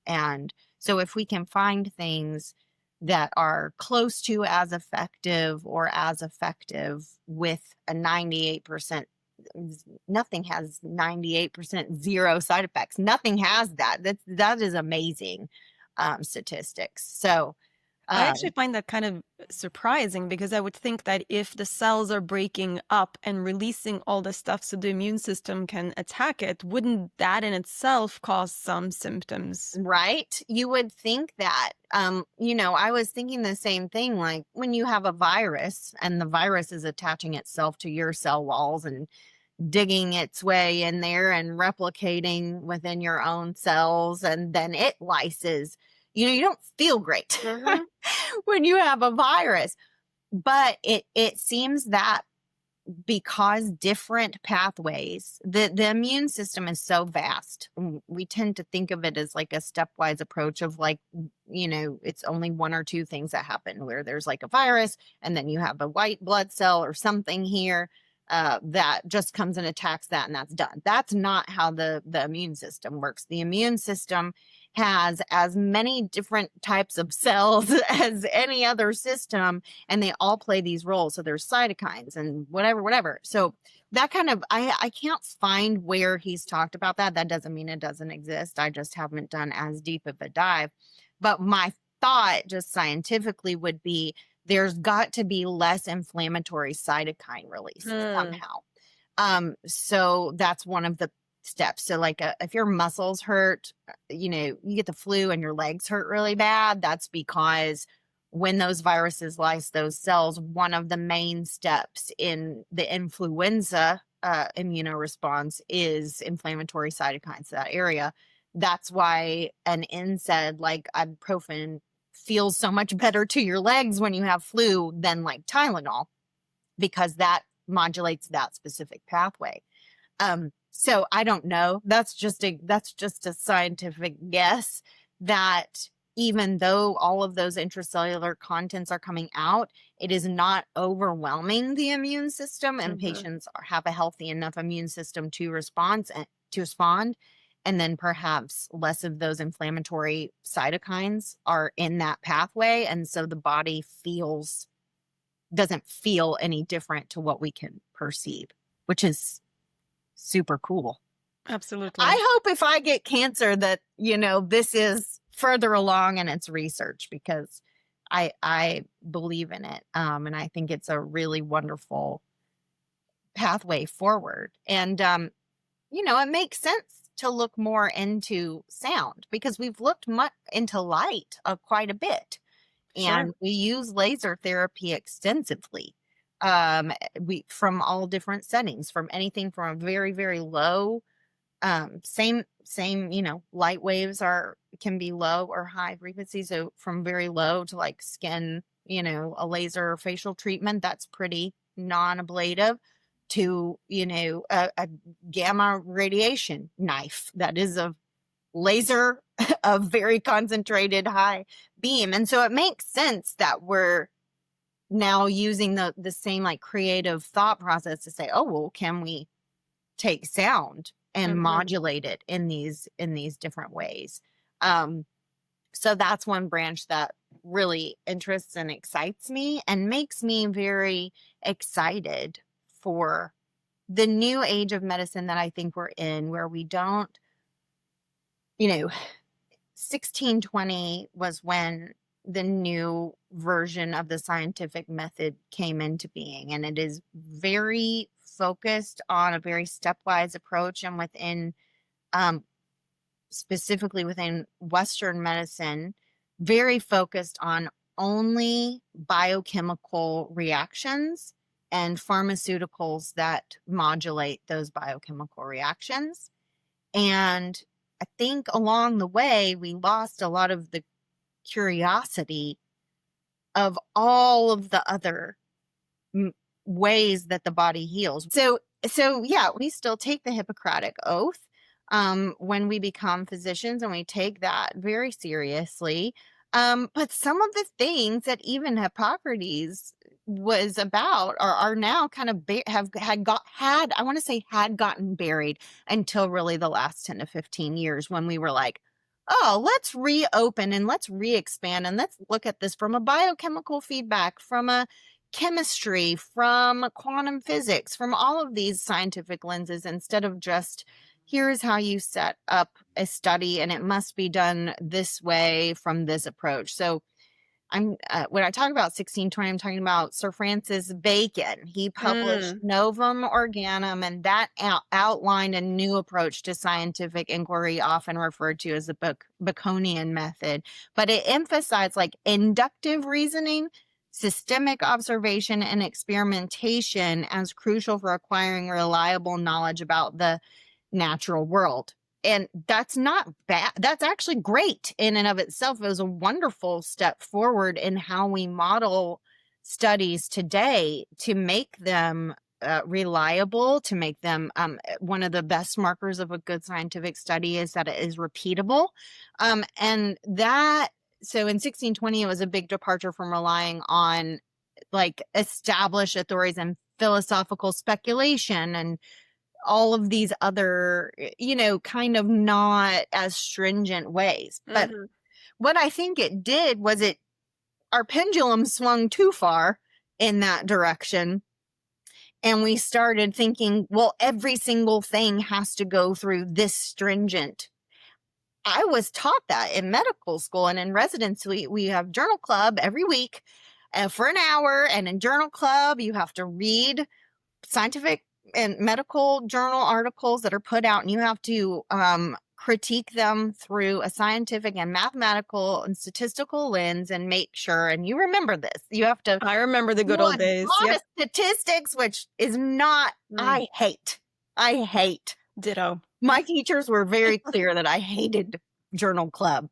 And so if we can find things that are close to as effective or as effective with a 98%, nothing has 98% 0 side effects. Nothing has that. That is amazing statistics. So I actually find that kind of surprising, because I would think that if the cells are breaking up and releasing all the stuff so the immune system can attack it, wouldn't that in itself cause some symptoms? right, you would think that. I was thinking the same thing, like when you have a virus and the virus is attaching itself to your cell walls and digging its way in there and replicating within your own cells, and then it lyses. You don't feel great when you have a virus. But it seems that because different pathways, the immune system is so vast, we tend to think of it as like a stepwise approach of like, it's only 1 or 2 things that happen, where there's like a virus and then you have a white blood cell or something here. that just comes and attacks that and that's done. That's not how the immune system works. The immune system has as many different types of cells as any other system, and they all play these roles. So there's cytokines and whatever. So that kind of, I can't find where he's talked about that. That doesn't mean it doesn't exist. I just haven't done as deep of a dive. But my thought, just scientifically, would be there's got to be less inflammatory cytokine release somehow. So that's one of the steps. So like if your muscles hurt, you get the flu and your legs hurt really bad, that's because when those viruses lyse those cells, one of the main steps in the influenza immunoresponse is inflammatory cytokines to that area. That's why an NSAID like ibuprofen feels so much better to your legs when you have flu than like Tylenol, because that modulates that specific pathway. So I don't know. That's just a scientific guess that even though all of those intracellular contents are coming out, it is not overwhelming the immune system, and patients have a healthy enough immune system to respond. And then perhaps less of those inflammatory cytokines are in that pathway. And so the body doesn't feel any different to what we can perceive, which is super cool. Absolutely. I hope if I get cancer that, this is further along in its research, because I believe in it. And I think it's a really wonderful pathway forward. And, it makes sense to look more into sound, because we've looked into light quite a bit. And we use laser therapy extensively. From all different settings, from anything from a very, very low, same, light waves can be low or high frequency. So from very low to like skin, a laser facial treatment, that's pretty non-ablative, to, a gamma radiation knife that is a laser of very concentrated high beam. And so it makes sense that we're now using the same like creative thought process to say, oh, well, can we take sound and modulate it in these different ways? So that's one branch that really interests and excites me and makes me very excited for the new age of medicine that I think we're in, where we don't, 1620 was when the new version of the scientific method came into being, and it is very focused on a very stepwise approach, and within specifically within Western medicine, very focused on only biochemical reactions and pharmaceuticals that modulate those biochemical reactions. And I think along the way, we lost a lot of the curiosity of all of the other ways that the body heals. So yeah, we still take the Hippocratic Oath when we become physicians, and we take that very seriously. But some of the things that even Hippocrates was about are now kind of had gotten buried until really the last 10 to 15 years, when we were like, oh, let's reopen and let's re-expand and let's look at this from a biochemical feedback, from a chemistry, from quantum physics, from all of these scientific lenses, instead of just, here's how you set up a study and it must be done this way from this approach. So when I talk about 1620, I'm talking about Sir Francis Bacon. He published Novum Organum, and that outlined a new approach to scientific inquiry, often referred to as the Baconian method. But it emphasized like inductive reasoning, systemic observation, and experimentation as crucial for acquiring reliable knowledge about the natural world. And that's not bad. That's actually great in and of itself. It was a wonderful step forward in how we model studies today to make them reliable, to make them one of the best markers of a good scientific study is that it is repeatable. And that, so in 1620, it was a big departure from relying on like established authorities and philosophical speculation and all of these other, kind of not as stringent ways. But what I think it did was our pendulum swung too far in that direction. And we started thinking, well, every single thing has to go through this stringent. I was taught that in medical school and in residency. We have journal club every week for an hour. And in journal club, you have to read scientific and medical journal articles that are put out, and you have to critique them through a scientific and mathematical and statistical lens and make sure, and you remember this, you have to. I remember the good old days. A lot of statistics, which is not, I hate. Ditto. My teachers were very clear that I hated journal club.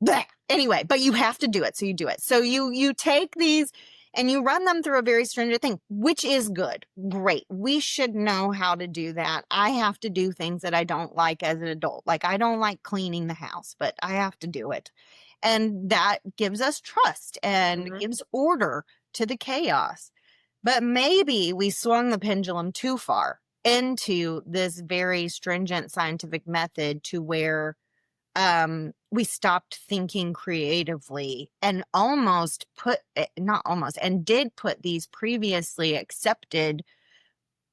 Blech. Anyway, but you have to do it. So you do it. So you take these and you run them through a very stringent thing, which is good. Great. We should know how to do that. I have to do things that I don't like as an adult. Like I don't like cleaning the house, but I have to do it. And that gives us trust and gives order to the chaos. But maybe we swung the pendulum too far into this very stringent scientific method to where we stopped thinking creatively and did put these previously accepted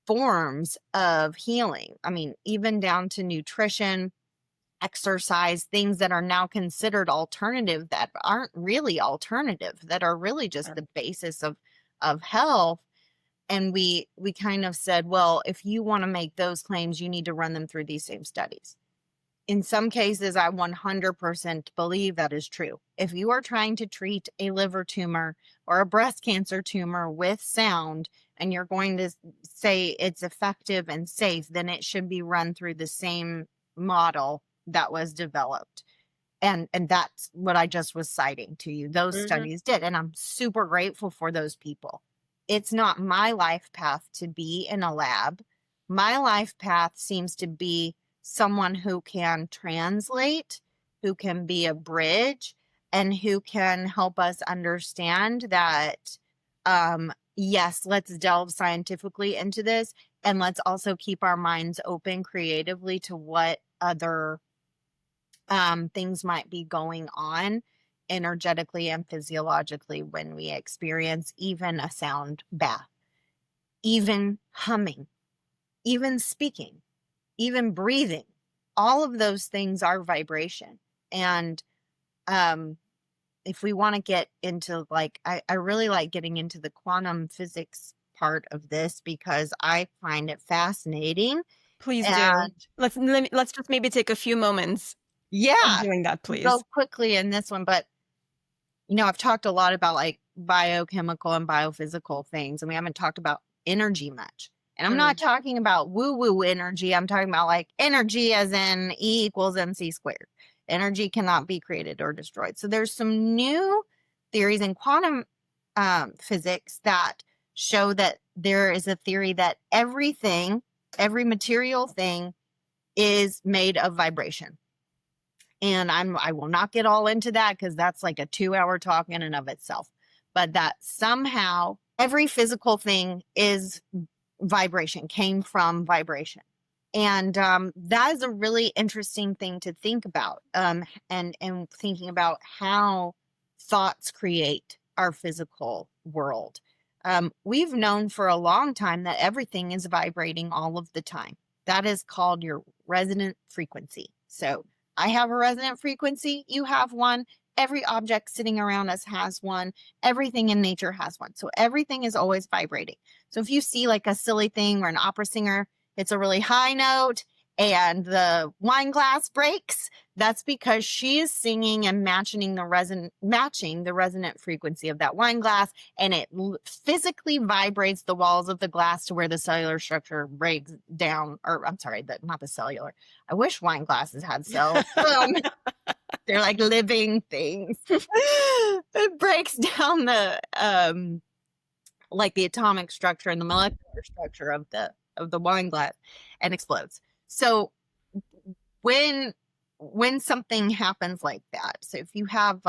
forms of healing. I mean, even down to nutrition, exercise, things that are now considered alternative that aren't really alternative, that are really just the basis of health. And we kind of said, well, if you want to make those claims, you need to run them through these same studies. In some cases, I 100% believe that is true. If you are trying to treat a liver tumor or a breast cancer tumor with sound, and you're going to say it's effective and safe, then it should be run through the same model that was developed. And that's what I just was citing to you. Those studies did. And I'm super grateful for those people. It's not my life path to be in a lab. My life path seems to be someone who can translate, who can be a bridge, and who can help us understand that, yes, let's delve scientifically into this, and let's also keep our minds open creatively to what other things might be going on energetically and physiologically when we experience even a sound bath, even humming, even speaking, even breathing. All of those things are vibration. And if we want to get into I really like getting into the quantum physics part of this because I find it fascinating. Please do. Let's just maybe take a few moments. Yeah. Doing that, please. Go quickly in this one, but I've talked a lot about like biochemical and biophysical things, and we haven't talked about energy much. And I'm not talking about woo-woo energy. I'm talking about like energy as in E equals MC squared. Energy cannot be created or destroyed. So there's some new theories in quantum physics that show that there is a theory that every material thing is made of vibration. And I will not get all into that because that's like a 2-hour talk in and of itself. But that somehow every physical thing is vibration, came from vibration. And that is a really interesting thing to think about, and thinking about how thoughts create our physical world. We've known for a long time that everything is vibrating all of the time. That is called your resonant frequency. So I have a resonant frequency. You have one. Every object sitting around us has one. Everything in nature has one. So everything is always vibrating. So if you see like a silly thing or an opera singer, it's a really high note and the wine glass breaks, that's because she is singing and matching the resonant frequency of that wine glass, and it physically vibrates the walls of the glass to where the cellular structure breaks down. Or I'm sorry, not the cellular. I wish wine glasses had cells. They're like living things. It breaks down the like the atomic structure and the molecular structure of the wine glass and explodes. So when something happens like that, so if you have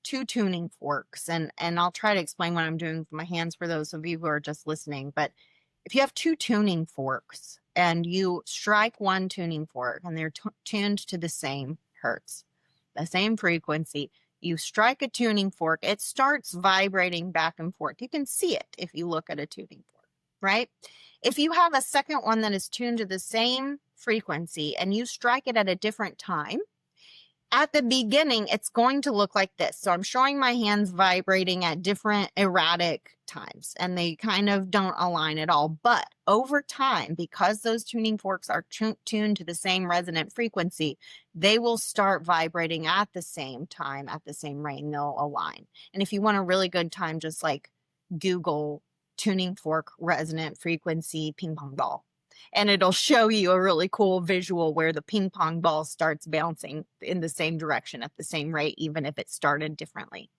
two tuning forks, and I'll try to explain what I'm doing with my hands for those of you who are just listening. But if you have two tuning forks and you strike one tuning fork and they're tuned to the same hertz, the same frequency, you strike a tuning fork, it starts vibrating back and forth. You can see it if you look at a tuning fork, right? If you have a second one that is tuned to the same frequency and you strike it at a different time, at the beginning, it's going to look like this. So I'm showing my hands vibrating at different erratic times, and they kind of don't align at all. But over time, because those tuning forks are tuned to the same resonant frequency, they will start vibrating at the same time, at the same rate, and they'll align. And if you want a really good time, just like Google tuning fork resonant frequency ping pong ball, and it'll show you a really cool visual where the ping pong ball starts bouncing in the same direction at the same rate, even if it started differently.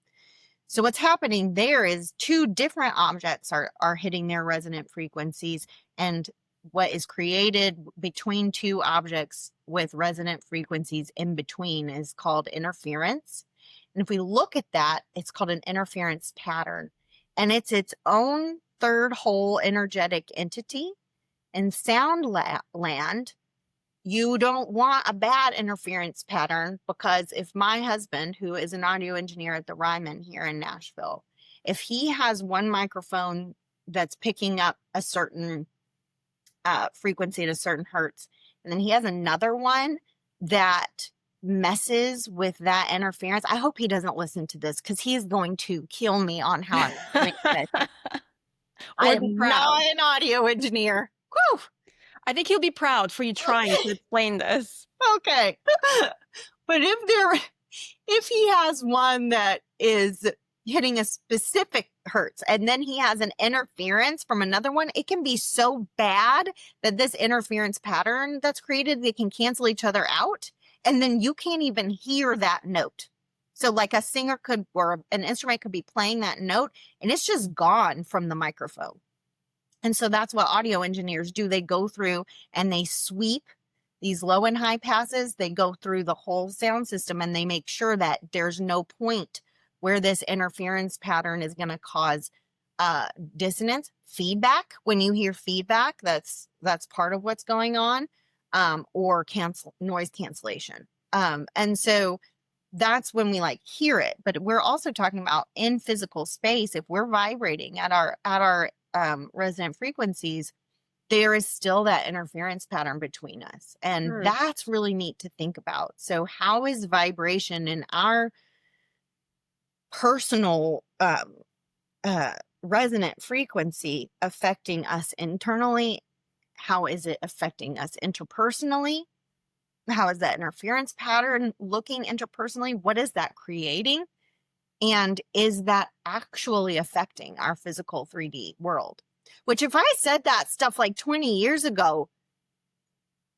So what's happening there is two different objects are hitting their resonant frequencies, and what is created between two objects with resonant frequencies in between is called interference. And if we look at that, it's called an interference pattern, and it's its own third whole energetic entity. In sound land, you don't want a bad interference pattern, because if my husband, who is an audio engineer at the Ryman here in Nashville, if he has one microphone that's picking up a certain frequency at a certain hertz, and then he has another one that messes with that interference, I hope he doesn't listen to this, because he is going to kill me on how I explain this. I am not an audio engineer. Whew. I think he'll be proud for you trying to explain this. Okay. But if he has one that is hitting a specific hertz and then he has an interference from another one, it can be so bad that this interference pattern that's created, they can cancel each other out. And then you can't even hear that note. So like a singer could, or an instrument could be playing that note and it's just gone from the microphone. And so that's what audio engineers do. They go through and they sweep these low and high passes. They go through the whole sound system and they make sure that there's no point where this interference pattern is going to cause dissonance, feedback. When you hear feedback, that's part of what's going on, or noise cancellation. And so that's when we like hear it. But we're also talking about in physical space. If we're vibrating at our resonant frequencies, there is still that interference pattern between us. And that's really neat to think about. So how is vibration in our personal resonant frequency affecting us internally? How is it affecting us interpersonally? How is that interference pattern looking interpersonally? What is that creating? And is that actually affecting our physical 3D world? Which if I said that stuff like 20 years ago,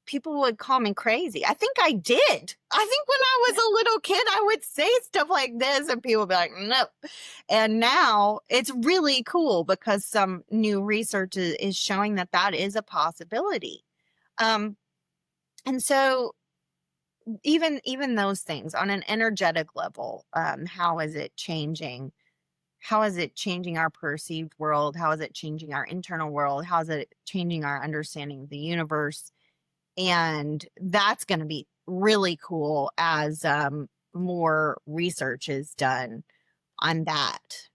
people would call me crazy. I think I did. I think when I was a little kid, I would say stuff like this and people would be like, no. And now it's really cool because some new research is showing that that is a possibility. And so even those things on an energetic level, how is it changing? How is it changing our perceived world? How is it changing our internal world? How is it changing our understanding of the universe? And that's going to be really cool as more research is done on that.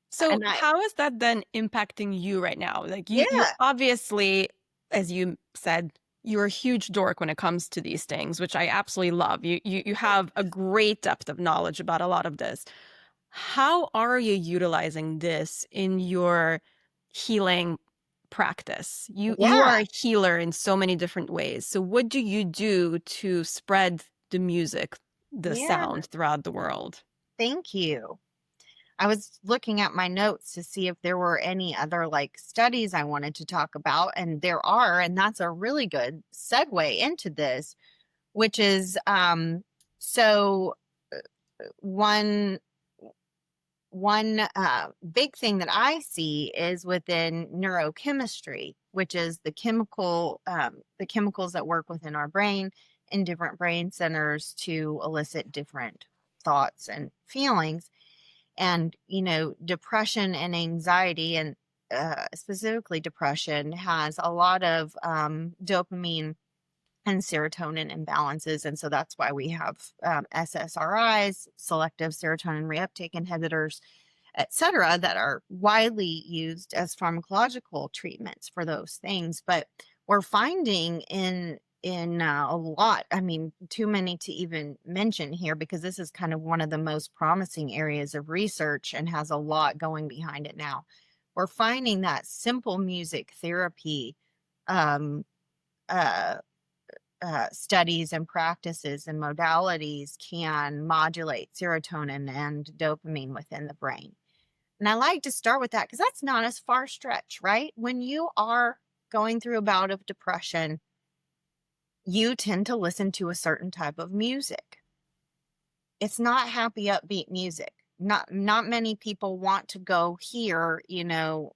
So how is that then impacting you right now? Like you obviously, as you said, you're a huge dork when it comes to these things, which I absolutely love. You have a great depth of knowledge about a lot of this. How are you utilizing this in your healing practice? You are a healer in so many different ways. So what do you do to spread the music, the sound throughout the world? Thank you. I was looking at my notes to see if there were any other like studies I wanted to talk about, and there are, and that's a really good segue into this, which is one big thing that I see is within neurochemistry, which is the chemicals that work within our brain in different brain centers to elicit different thoughts and feelings. And, depression and anxiety, and specifically depression, has a lot of dopamine and serotonin imbalances. And so that's why we have SSRIs, selective serotonin reuptake inhibitors, et cetera, that are widely used as pharmacological treatments for those things. But we're finding in a lot, I mean, too many to even mention here, because this is kind of one of the most promising areas of research and has a lot going behind it now. We're finding that simple music therapy um, uh, studies and practices and modalities can modulate serotonin and dopamine within the brain. And I like to start with that because that's not as far stretch, right? When you are going through a bout of depression, you tend to listen to a certain type of music. It's not happy, upbeat music. Not many people want to go hear,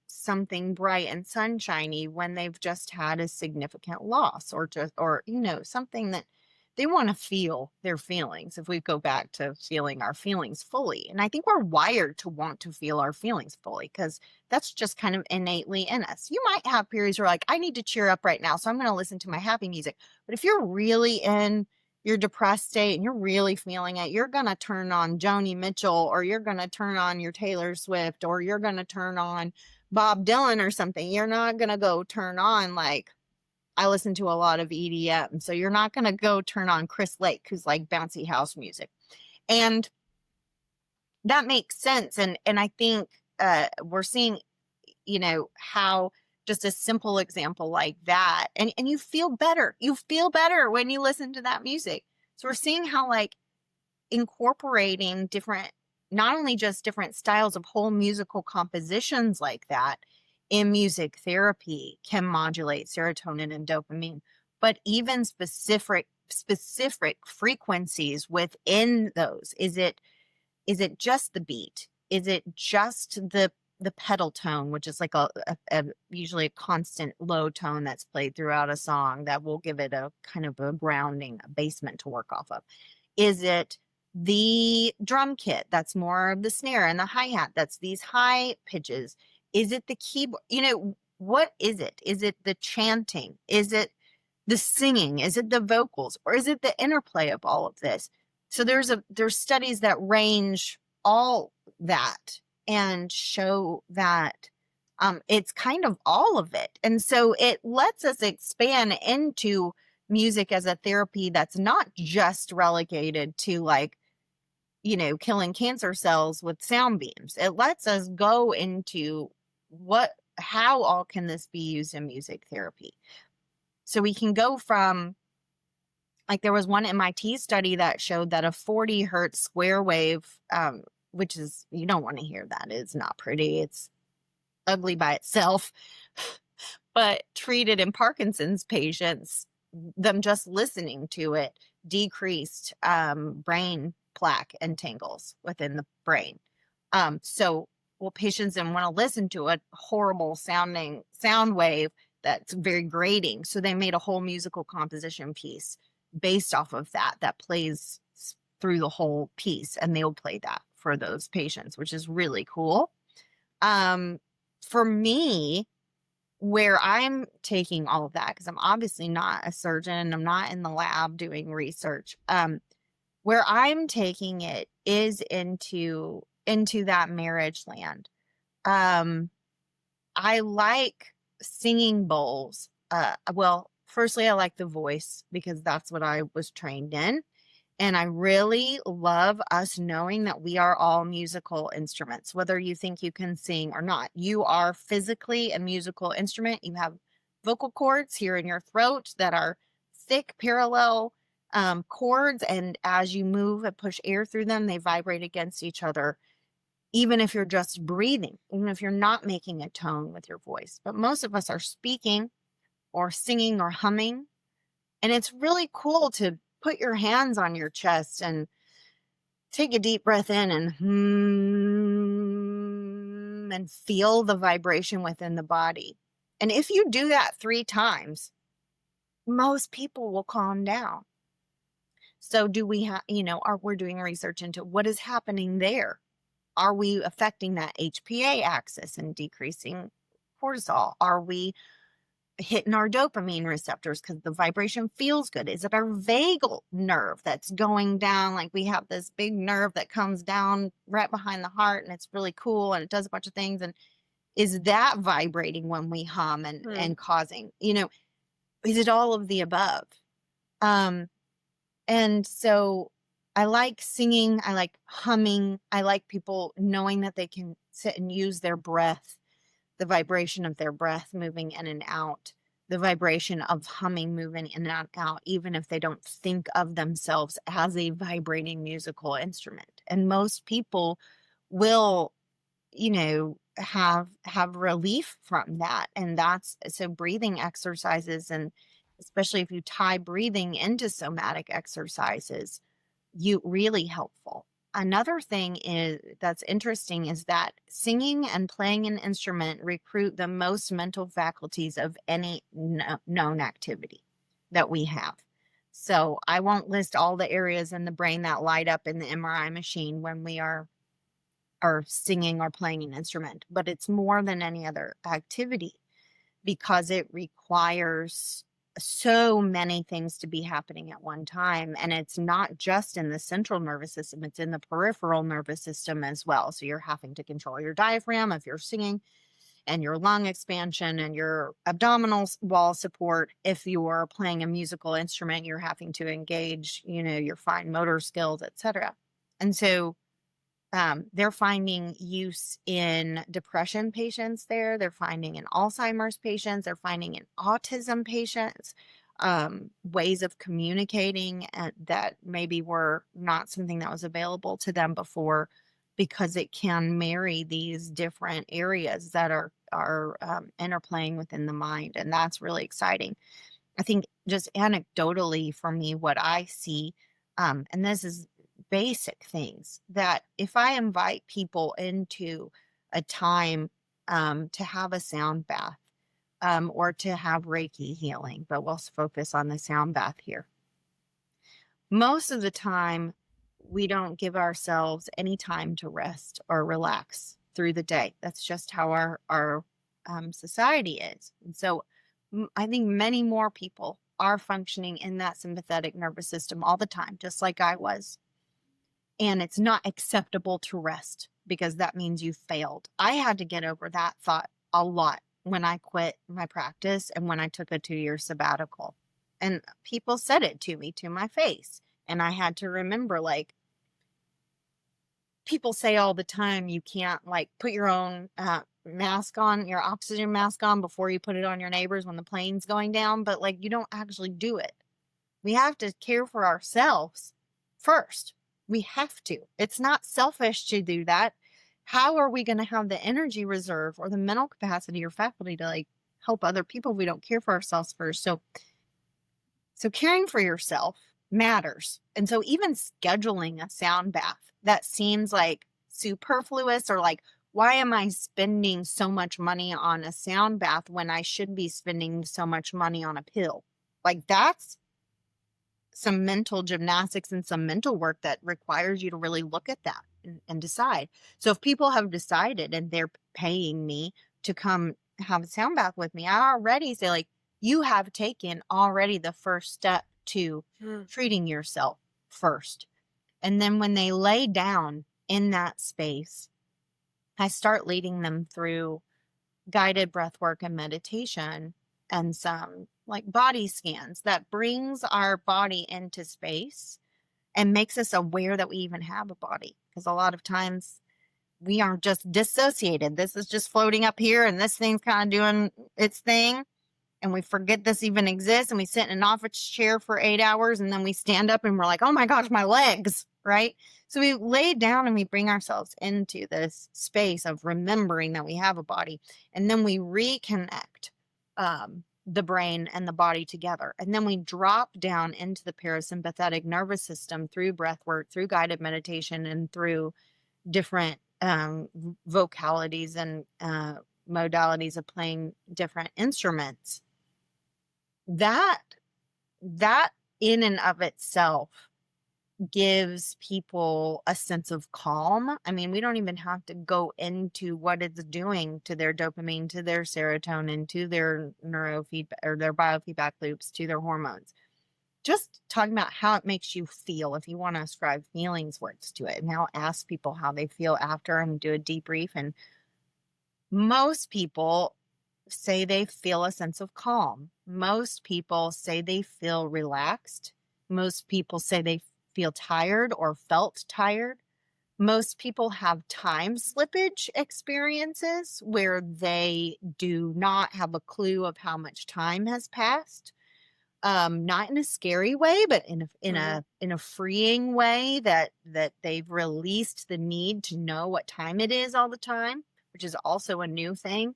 something bright and sunshiny when they've just had a significant loss, or something that they want to feel their feelings. If we go back to feeling our feelings fully. And I think we're wired to want to feel our feelings fully because that's just kind of innately in us. You might have periods where like, I need to cheer up right now, so I'm going to listen to my happy music. But if you're really in your depressed state and you're really feeling it, you're going to turn on Joni Mitchell, or you're going to turn on your Taylor Swift, or you're going to turn on Bob Dylan or something. You're not going to go turn on, like, I listen to a lot of EDM. So you're not going to go turn on Chris Lake, who's like bouncy house music. And that makes sense. And I think we're seeing, how just a simple example like that, and you feel better. You feel better when you listen to that music. So we're seeing how like incorporating different, not only just different styles of whole musical compositions like that in music therapy can modulate serotonin and dopamine, but even specific frequencies within those. Is it just the beat? Is it just the pedal tone, which is like a usually a constant low tone that's played throughout a song that will give it a kind of a grounding, a basement to work off of? Is it the drum kit that's more of the snare and the hi-hat that's these high pitches? Is it the keyboard? What is it? Is it the chanting? Is it the singing? Is it the vocals? Or is it the interplay of all of this? So there's studies that range all that and show that it's kind of all of it. And so it lets us expand into music as a therapy that's not just relegated to like, killing cancer cells with sound beams. It lets us go into how all can this be used in music therapy? So we can go from, like, there was one MIT study that showed that a 40 hertz square wave, which is, you don't want to hear that. It's not pretty. It's ugly by itself. But treated in Parkinson's patients, them just listening to it decreased brain plaque and tangles within the brain. Patients didn't want to listen to a horrible sounding sound wave that's very grating. So they made a whole musical composition piece based off of that plays through the whole piece, and they'll play that for those patients, which is really cool. For me, where I'm taking all of that, because I'm obviously not a surgeon, I'm not in the lab doing research, where I'm taking it is into that marriage land. I like singing bowls. Firstly, I like the voice because that's what I was trained in. And I really love us knowing that we are all musical instruments, whether you think you can sing or not. You are physically a musical instrument. You have vocal cords here in your throat that are thick, parallel chords. And as you move and push air through them, they vibrate against each other, even if you're just breathing, even if you're not making a tone with your voice. But most of us are speaking or singing or humming. And it's really cool to put your hands on your chest and take a deep breath in and feel the vibration within the body. And if you do that 3 times, most people will calm down. So do we have, we're doing research into what is happening there? Are we affecting that HPA axis and decreasing cortisol? Are we hitting our dopamine receptors because the vibration feels good? Is it our vagal nerve that's going down? Like we have this big nerve that comes down right behind the heart and it's really cool and it does a bunch of things. And is that vibrating when we hum and causing, is it all of the above? And so I like singing. I like humming. I like people knowing that they can sit and use their breath, the vibration of their breath moving in and out, the vibration of humming moving in and out, even if they don't think of themselves as a vibrating musical instrument. And most people will, have relief from that. And that's so breathing exercises, and especially if you tie breathing into somatic exercises, you really helpful. Another thing that's interesting is that singing and playing an instrument recruit the most mental faculties of any known activity that we have. So I won't list all the areas in the brain that light up in the MRI machine when we are singing or playing an instrument, but it's more than any other activity because it requires so many things to be happening at one time. And it's not just in the central nervous system, it's in the peripheral nervous system as well. So you're having to control your diaphragm if you're singing, and your lung expansion and your abdominal wall support. If you're playing a musical instrument, you're having to engage, your fine motor skills, etc. And so they're finding use in depression patients there. They're finding in Alzheimer's patients. They're finding in autism patients ways of communicating that maybe were not something that was available to them before, because it can marry these different areas that are interplaying within the mind. And that's really exciting. I think just anecdotally for me, what I see, and this is basic things, that if I invite people into a time to have a sound bath or to have Reiki healing, but we'll focus on the sound bath here. Most of the time, we don't give ourselves any time to rest or relax through the day. That's just how our society is. And so I think many more people are functioning in that sympathetic nervous system all the time, just like I was. And it's not acceptable to rest because that means you failed. I had to get over that thought a lot when I quit my practice and when I took a 2-year sabbatical. And people said it to me to my face. And I had to remember, like, people say all the time, you can't like put your own mask on, your oxygen mask on before you put it on your neighbors when the plane's going down. But like, you don't actually do it. We have to care for ourselves first. We have to. It's not selfish to do that. How are we going to have the energy reserve or the mental capacity or faculty to like help other people if we don't care for ourselves first? So caring for yourself matters. And so even scheduling a sound bath that seems like superfluous, or like, why am I spending so much money on a sound bath when I should be spending so much money on a pill? Like, that's some mental gymnastics and some mental work that requires you to really look at that and decide. So if people have decided and they're paying me to come have a sound bath with me, I already say, like, you have taken already the first step to treating yourself first. And then when they lay down in that space, I start leading them through guided breath work and meditation and some like body scans that brings our body into space and makes us aware that we even have a body. Because a lot of times we are just dissociated. This is just floating up here and this thing's kind of doing its thing. And we forget this even exists. And we sit in an office chair for 8 hours and then we stand up and we're like, oh my gosh, my legs, right? So we lay down and we bring ourselves into this space of remembering that we have a body. And then we reconnect the brain and the body together. And then we drop down into the parasympathetic nervous system through breath work, through guided meditation, and through different vocalities and modalities of playing different instruments. That in and of itself gives people a sense of calm. I mean, we don't even have to go into what it's doing to their dopamine, to their serotonin, to their neurofeedback or their biofeedback loops, to their hormones. Just talking about how it makes you feel, if you want to ascribe feelings words to it. And I'll ask people how they feel after and do a debrief. And most people say they feel a sense of calm. Most people say they feel relaxed. Most people say they feel tired or felt tired. Most people have time slippage experiences where they do not have a clue of how much time has passed. Not in a scary way, but in a freeing way that they've released the need to know what time it is all the time, which is also a new thing.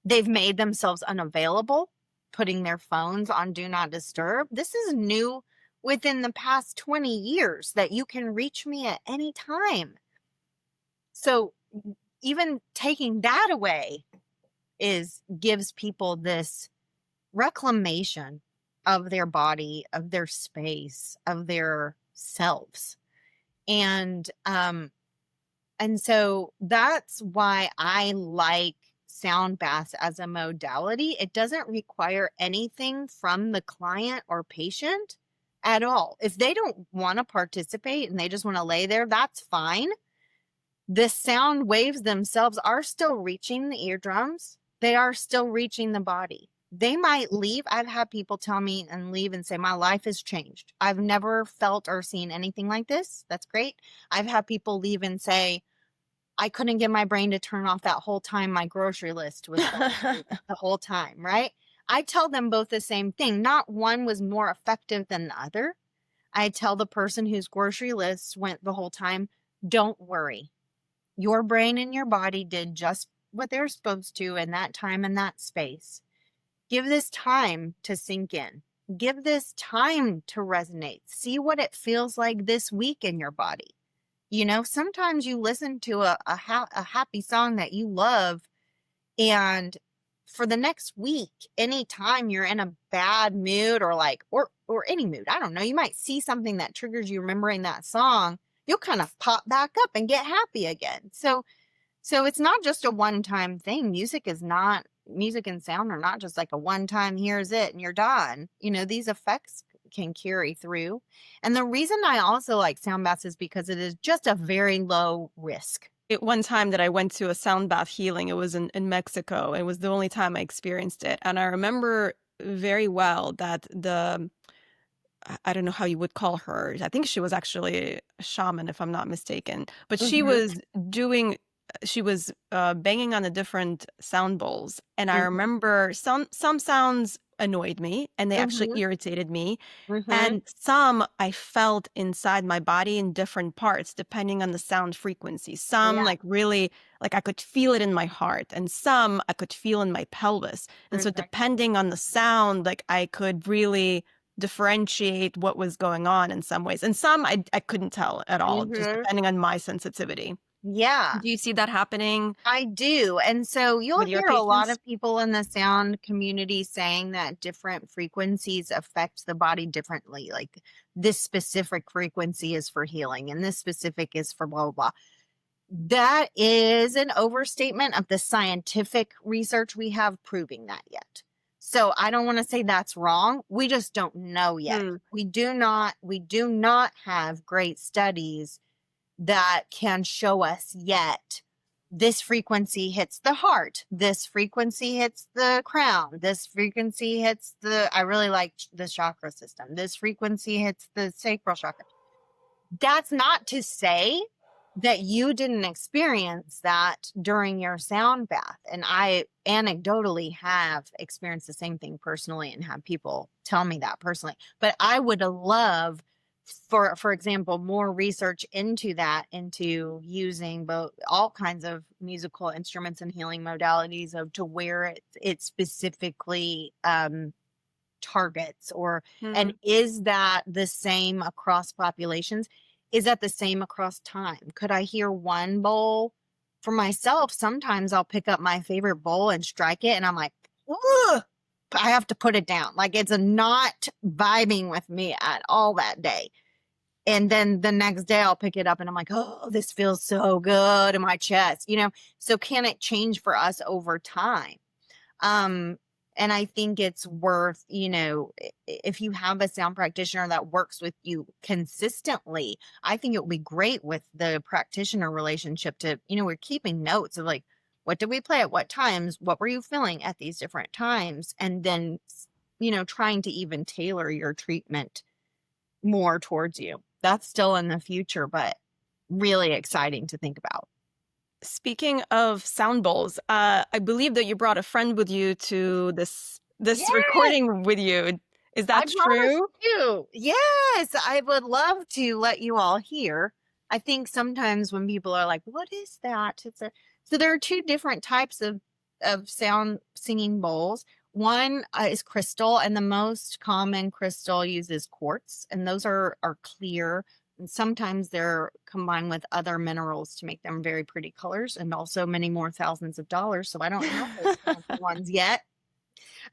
They've made themselves unavailable, putting their phones on do not disturb. This is new within the past 20 years that you can reach me at any time. So even taking that away gives people this reclamation of their body, of their space, of their selves. And so that's why I like sound baths as a modality. It doesn't require anything from the client or patient at all. If they don't want to participate and they just want to lay there, that's fine. The sound waves themselves are still reaching the eardrums. They are still reaching the body. They might leave. I've had people tell me and leave and say, my life has changed. I've never felt or seen anything like this. That's great. I've had people leave and say, I couldn't get my brain to turn off that whole time my grocery list was the whole time, right? I tell them both the same thing. Not one was more effective than the other. I tell the person whose grocery list went the whole time, don't worry. Your brain and your body did just what they're supposed to in that time and that space. Give this time to sink in. Give this time to resonate. See what it feels like this week in your body. You know, sometimes you listen to a happy song that you love, and for the next week, anytime you're in a bad mood or any mood, I don't know, you might see something that triggers you remembering that song, you'll kind of pop back up and get happy again. So it's not just a one-time thing. Music and sound are not just like a one-time, here's it and you're done. You know, these effects can carry through. And the reason I also like sound baths is because it is just a very low risk. One time that I went to a sound bath healing, it was in Mexico. It was the only time I experienced it. And I remember very well that I don't know how you would call her. I think she was actually a shaman, if I'm not mistaken. But she was banging on the different sound bowls. And I remember some sounds annoyed me and they actually irritated me. And some I felt inside my body in different parts, depending on the sound frequency. Some like really, like I could feel it in my heart, and some I could feel in my pelvis. And so depending on the sound, like I could really differentiate what was going on in some ways. And some I couldn't tell at all, just depending on my sensitivity. Yeah. Do you see that happening? I do. And so you'll hear a lot of people in the sound community saying that different frequencies affect the body differently. Like this specific frequency is for healing and this specific is for blah, blah, blah. That is an overstatement of the scientific research we have proving that yet. So I don't want to say that's wrong. We just don't know yet. We do not have great studies that can show us yet this frequency hits the heart, this frequency hits the crown, this frequency hits I really like the chakra system, this frequency hits the sacral chakra. That's not to say that you didn't experience that during your sound bath. And I anecdotally have experienced the same thing personally and have people tell me that personally. But I would love, for example, more research into that, into using both all kinds of musical instruments and healing modalities to where it specifically targets and is that the same across populations? Is that the same across time? Could I hear one bowl for myself? Sometimes I'll pick up my favorite bowl and strike it and I'm like, ugh! I have to put it down. Like it's not vibing with me at all that day. And then the next day I'll pick it up and I'm like, oh, this feels so good in my chest, So can it change for us over time? And I think it's worth, if you have a sound practitioner that works with you consistently, I think it would be great with the practitioner relationship to, we're keeping notes of like, what did we play at what times? What were you feeling at these different times? And then, trying to even tailor your treatment more towards you. That's still in the future, but really exciting to think about. Speaking of sound bowls, I believe that you brought a friend with you to this Yes, recording with you. Is I that promise true? you. Yes, I would love to let you all hear. I think sometimes when people are like, "What is that?" So there are two different types of sound singing bowls. One is crystal, and the most common crystal uses quartz, and those are clear. And sometimes they're combined with other minerals to make them very pretty colors, and also many more thousands of dollars. So I don't have those fancy ones yet.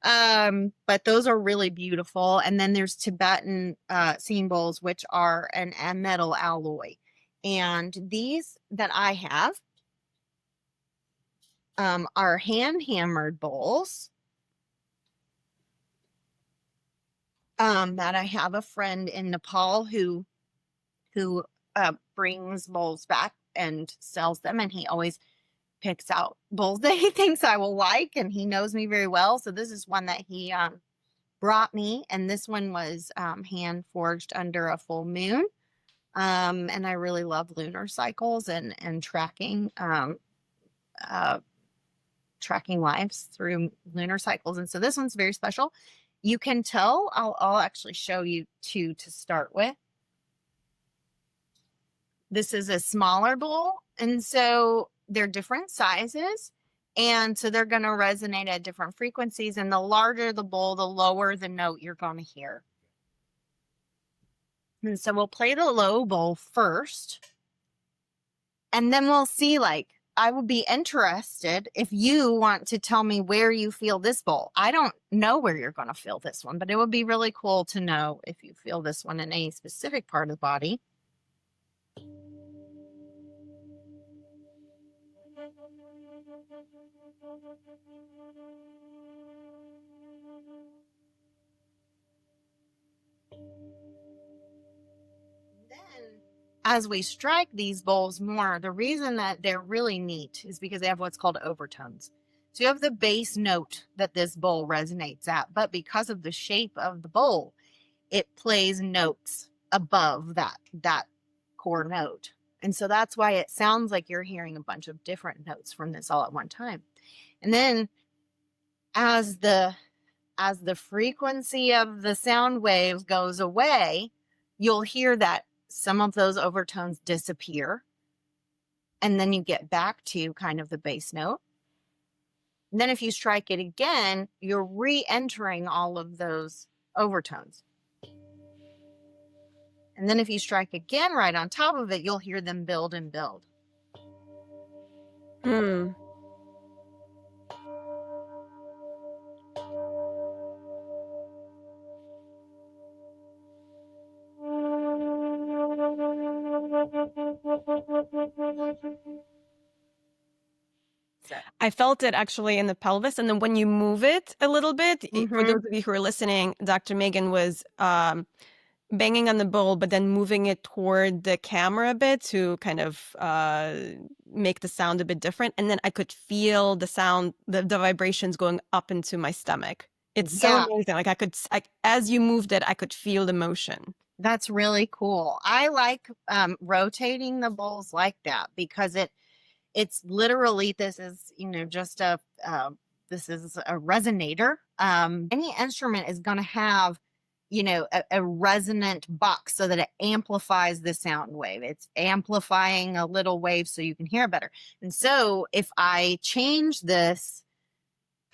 But those are really beautiful. And then there's Tibetan singing bowls, which are a metal alloy. And these that I have are hand hammered bowls. That I have a friend in Nepal who brings bowls back and sells them, and he always picks out bowls that he thinks I will like, and he knows me very well. So this is one that he brought me, and this one was hand forged under a full moon. And I really love lunar cycles and tracking tracking lives through lunar cycles. And so this one's very special. You can tell. I'll actually show you two to start with. This is a smaller bowl, and so they're different sizes. And so they're going to resonate at different frequencies. And the larger the bowl, the lower the note you're going to hear. And so we'll play the low bowl first. And then we'll see, like, I would be interested if you want to tell me where you feel this bowl. I don't know where you're going to feel this one, but it would be really cool to know if you feel this one in a specific part of the body. Then, as we strike these bowls more, the reason that they're really neat is because they have what's called overtones. So you have the base note that this bowl resonates at, but because of the shape of the bowl, it plays notes above that core note. And so that's why it sounds like you're hearing a bunch of different notes from this all at one time. And then as the frequency of the sound waves goes away, you'll hear that some of those overtones disappear. And then you get back to kind of the bass note. And then if you strike it again, you're re-entering all of those overtones. And then if you strike again right on top of it, you'll hear them build and build. Hmm. I felt it actually in the pelvis. And then when you move it a little bit, for those of you who are listening, Dr. Megan was banging on the bowl, but then moving it toward the camera a bit to kind of make the sound a bit different. And then I could feel the sound, the vibrations going up into my stomach. It's so amazing. Like as you moved it, I could feel the motion. That's really cool. I like rotating the bowls like that because it's literally, this is, just this is a resonator. Any instrument is going to have, a resonant box so that it amplifies the sound wave. It's amplifying a little wave so you can hear it better. And so if I change this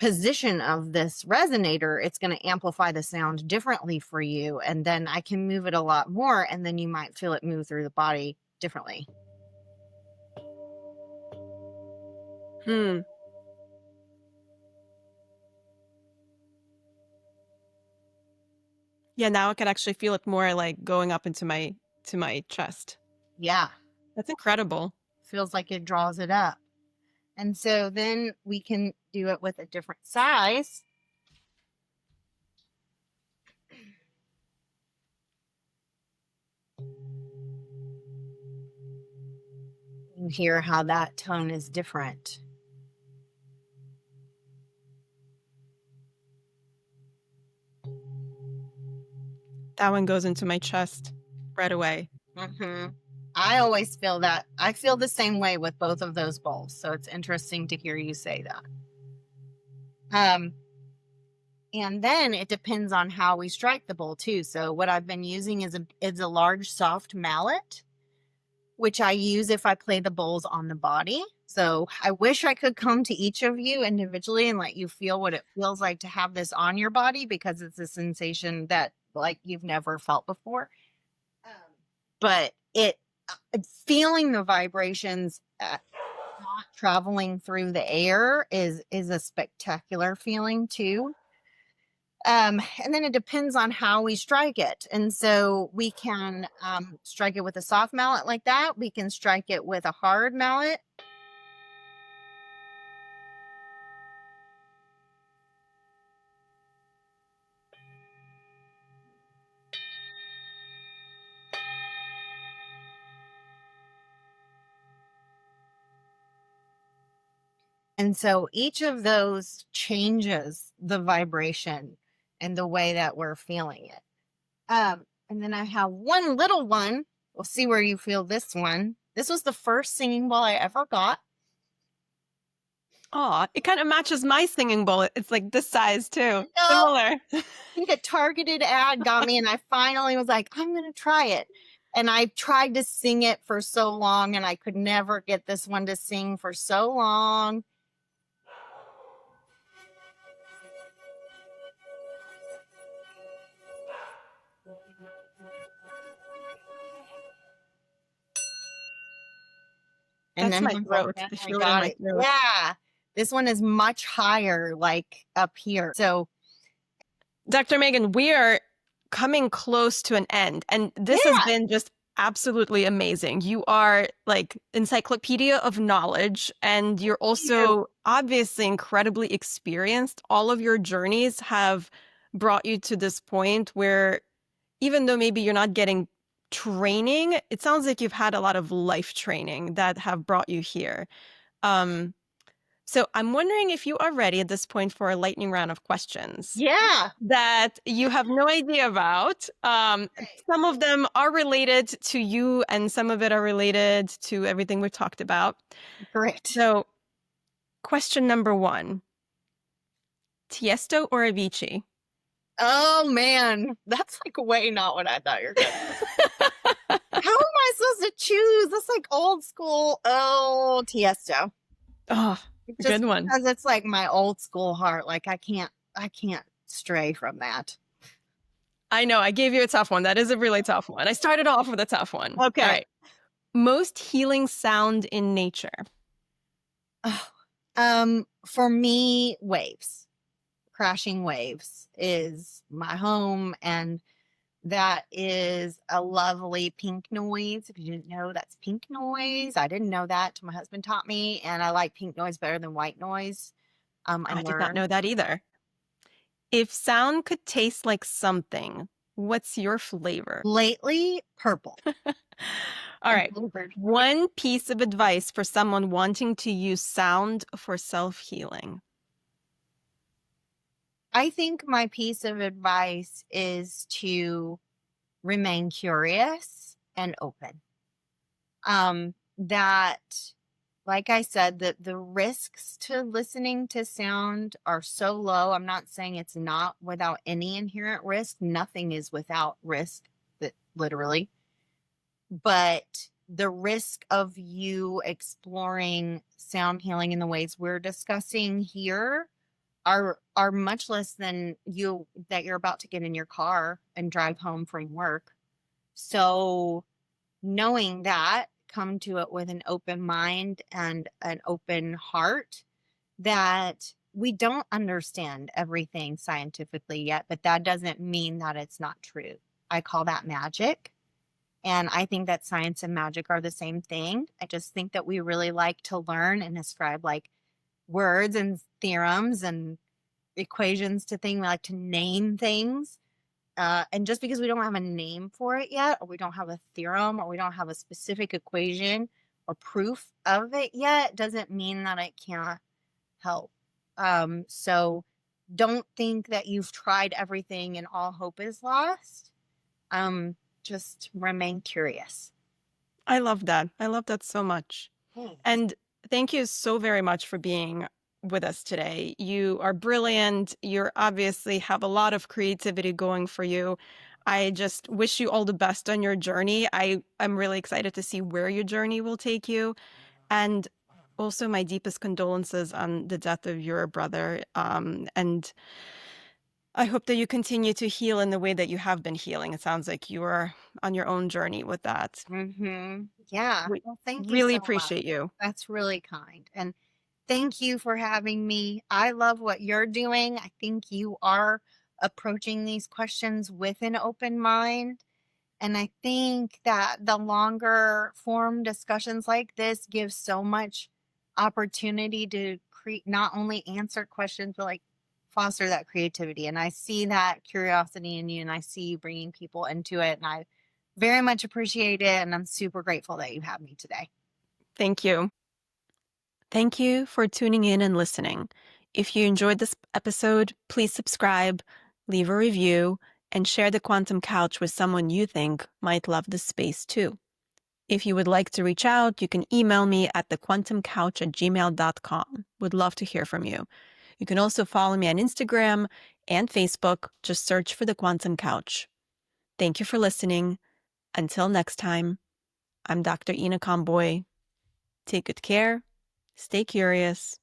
position of this resonator, it's going to amplify the sound differently for you. And then I can move it a lot more, and then you might feel it move through the body differently. Hmm. Yeah, now I can actually feel it more like going up into my chest. Yeah, That's incredible. feels like it draws it up. And so then we can do it with a different size. You hear how that tone is different. That one goes into my chest right away. Mm-hmm. I always feel that. I feel the same way with both of those bowls. So it's interesting to hear you say that. And then it depends on how we strike the bowl too. So what I've been using is a large soft mallet, which I use if I play the bowls on the body. So I wish I could come to each of you individually and let you feel what it feels like to have this on your body, because it's a sensation that like you've never felt before. But feeling the vibrations not traveling through the air is a spectacular feeling too. And then it depends on how we strike it. And so we can strike it with a soft mallet like that. We can strike it with a hard mallet. And so each of those changes the vibration and the way that we're feeling it. And then I have one little one. We'll see where you feel this one. This was the first singing bowl I ever got. Oh, it kind of matches my singing bowl. It's like this size too. No. Similar. I think a targeted ad got me, and I finally was like, I'm going to try it. And I tried to sing it for so long, and I could never get this one to sing for so long. And That's then my once throat. I I feel it in got my it. throat. Yeah. This one is much higher, like up here. So, Dr. Megan, we are coming close to an end, and this has yeah. been just absolutely amazing. You are like encyclopedia of knowledge, and you're also obviously incredibly experienced. All of your journeys have brought you to this point where even though maybe you're not getting training, it sounds like you've had a lot of life training that have brought you here. So I'm wondering if you are ready at this point for a lightning round of questions Yeah. that you have no idea about. Some of them are related to you, and some of it are related to everything we've talked about. Great. So, question number 1: Tiesto or Avicii? Oh, man. That's like way not what I thought you were going to. How am I supposed to choose? That's like old school. Oh, Tiesto. Oh, Just good one. because it's like my old school heart. Like I can't stray from that. I know, I gave you a tough one. That is a really tough one. I started off with a tough one. Okay. All right. Most healing sound in nature? For me, waves. Crashing waves is my home, and that is a lovely pink noise. If you didn't know, that's pink noise. I didn't know that till my husband taught me, and I like pink noise better than white noise. I did not know that either. If sound could taste like something, what's your flavor? Lately, purple. All right. One piece of advice for someone wanting to use sound for self-healing. I think my piece of advice is to remain curious and open. That, like I said, that the risks to listening to sound are so low. I'm not saying it's not without any inherent risk. Nothing is without risk, that literally. But the risk of you exploring sound healing in the ways we're discussing here are much less than that you're about to get in your car and drive home from work. So knowing that, come to it with an open mind and an open heart, that we don't understand everything scientifically yet, but that doesn't mean that it's not true. I call that magic. And I think that science and magic are the same thing. I just think that we really like to learn and ascribe like words and theorems and equations to things. We like to name things. And just because we don't have a name for it yet, or we don't have a theorem, or we don't have a specific equation or proof of it yet, doesn't mean that it can't help. So don't think that you've tried everything and all hope is lost. Just remain curious. I love that. I love that so much. Thanks. And thank you so very much for being with us today. You are brilliant. You obviously have a lot of creativity going for you. I just wish you all the best on your journey. I'm really excited to see where your journey will take you. And also my deepest condolences on the death of your brother. And I hope that you continue to heal in the way that you have been healing. It sounds like you are on your own journey with that. Yeah. We Well, thank you really so much. appreciate you. That's really kind. And thank you for having me. I love what you're doing. I think you are approaching these questions with an open mind. And I think that the longer form discussions like this give so much opportunity to not only answer questions, but like foster that creativity. And I see that curiosity in you, and I see you bringing people into it. And I very much appreciate it. And I'm super grateful that you have me today. Thank you. Thank you for tuning in and listening. If you enjoyed this episode, please subscribe, leave a review, and share the Quantum Couch with someone you think might love this space too. If you would like to reach out, you can email me at thequantumcouch@gmail.com. Would love to hear from you. You can also follow me on Instagram and Facebook. Just search for The Quantum Couch. Thank you for listening. Until next time, I'm Dr. Ina Conboy. Take good care, stay curious,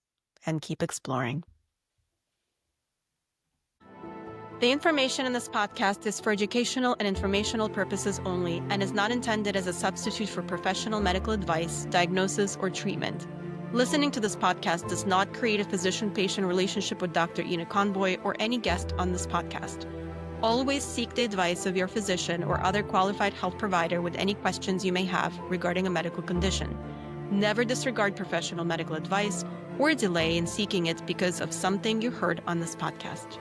and keep exploring. The information in this podcast is for educational and informational purposes only and is not intended as a substitute for professional medical advice, diagnosis, or treatment. Listening to this podcast does not create a physician-patient relationship with Dr. Ina Conboy or any guest on this podcast. Always seek the advice of your physician or other qualified health provider with any questions you may have regarding a medical condition. Never disregard professional medical advice or delay in seeking it because of something you heard on this podcast.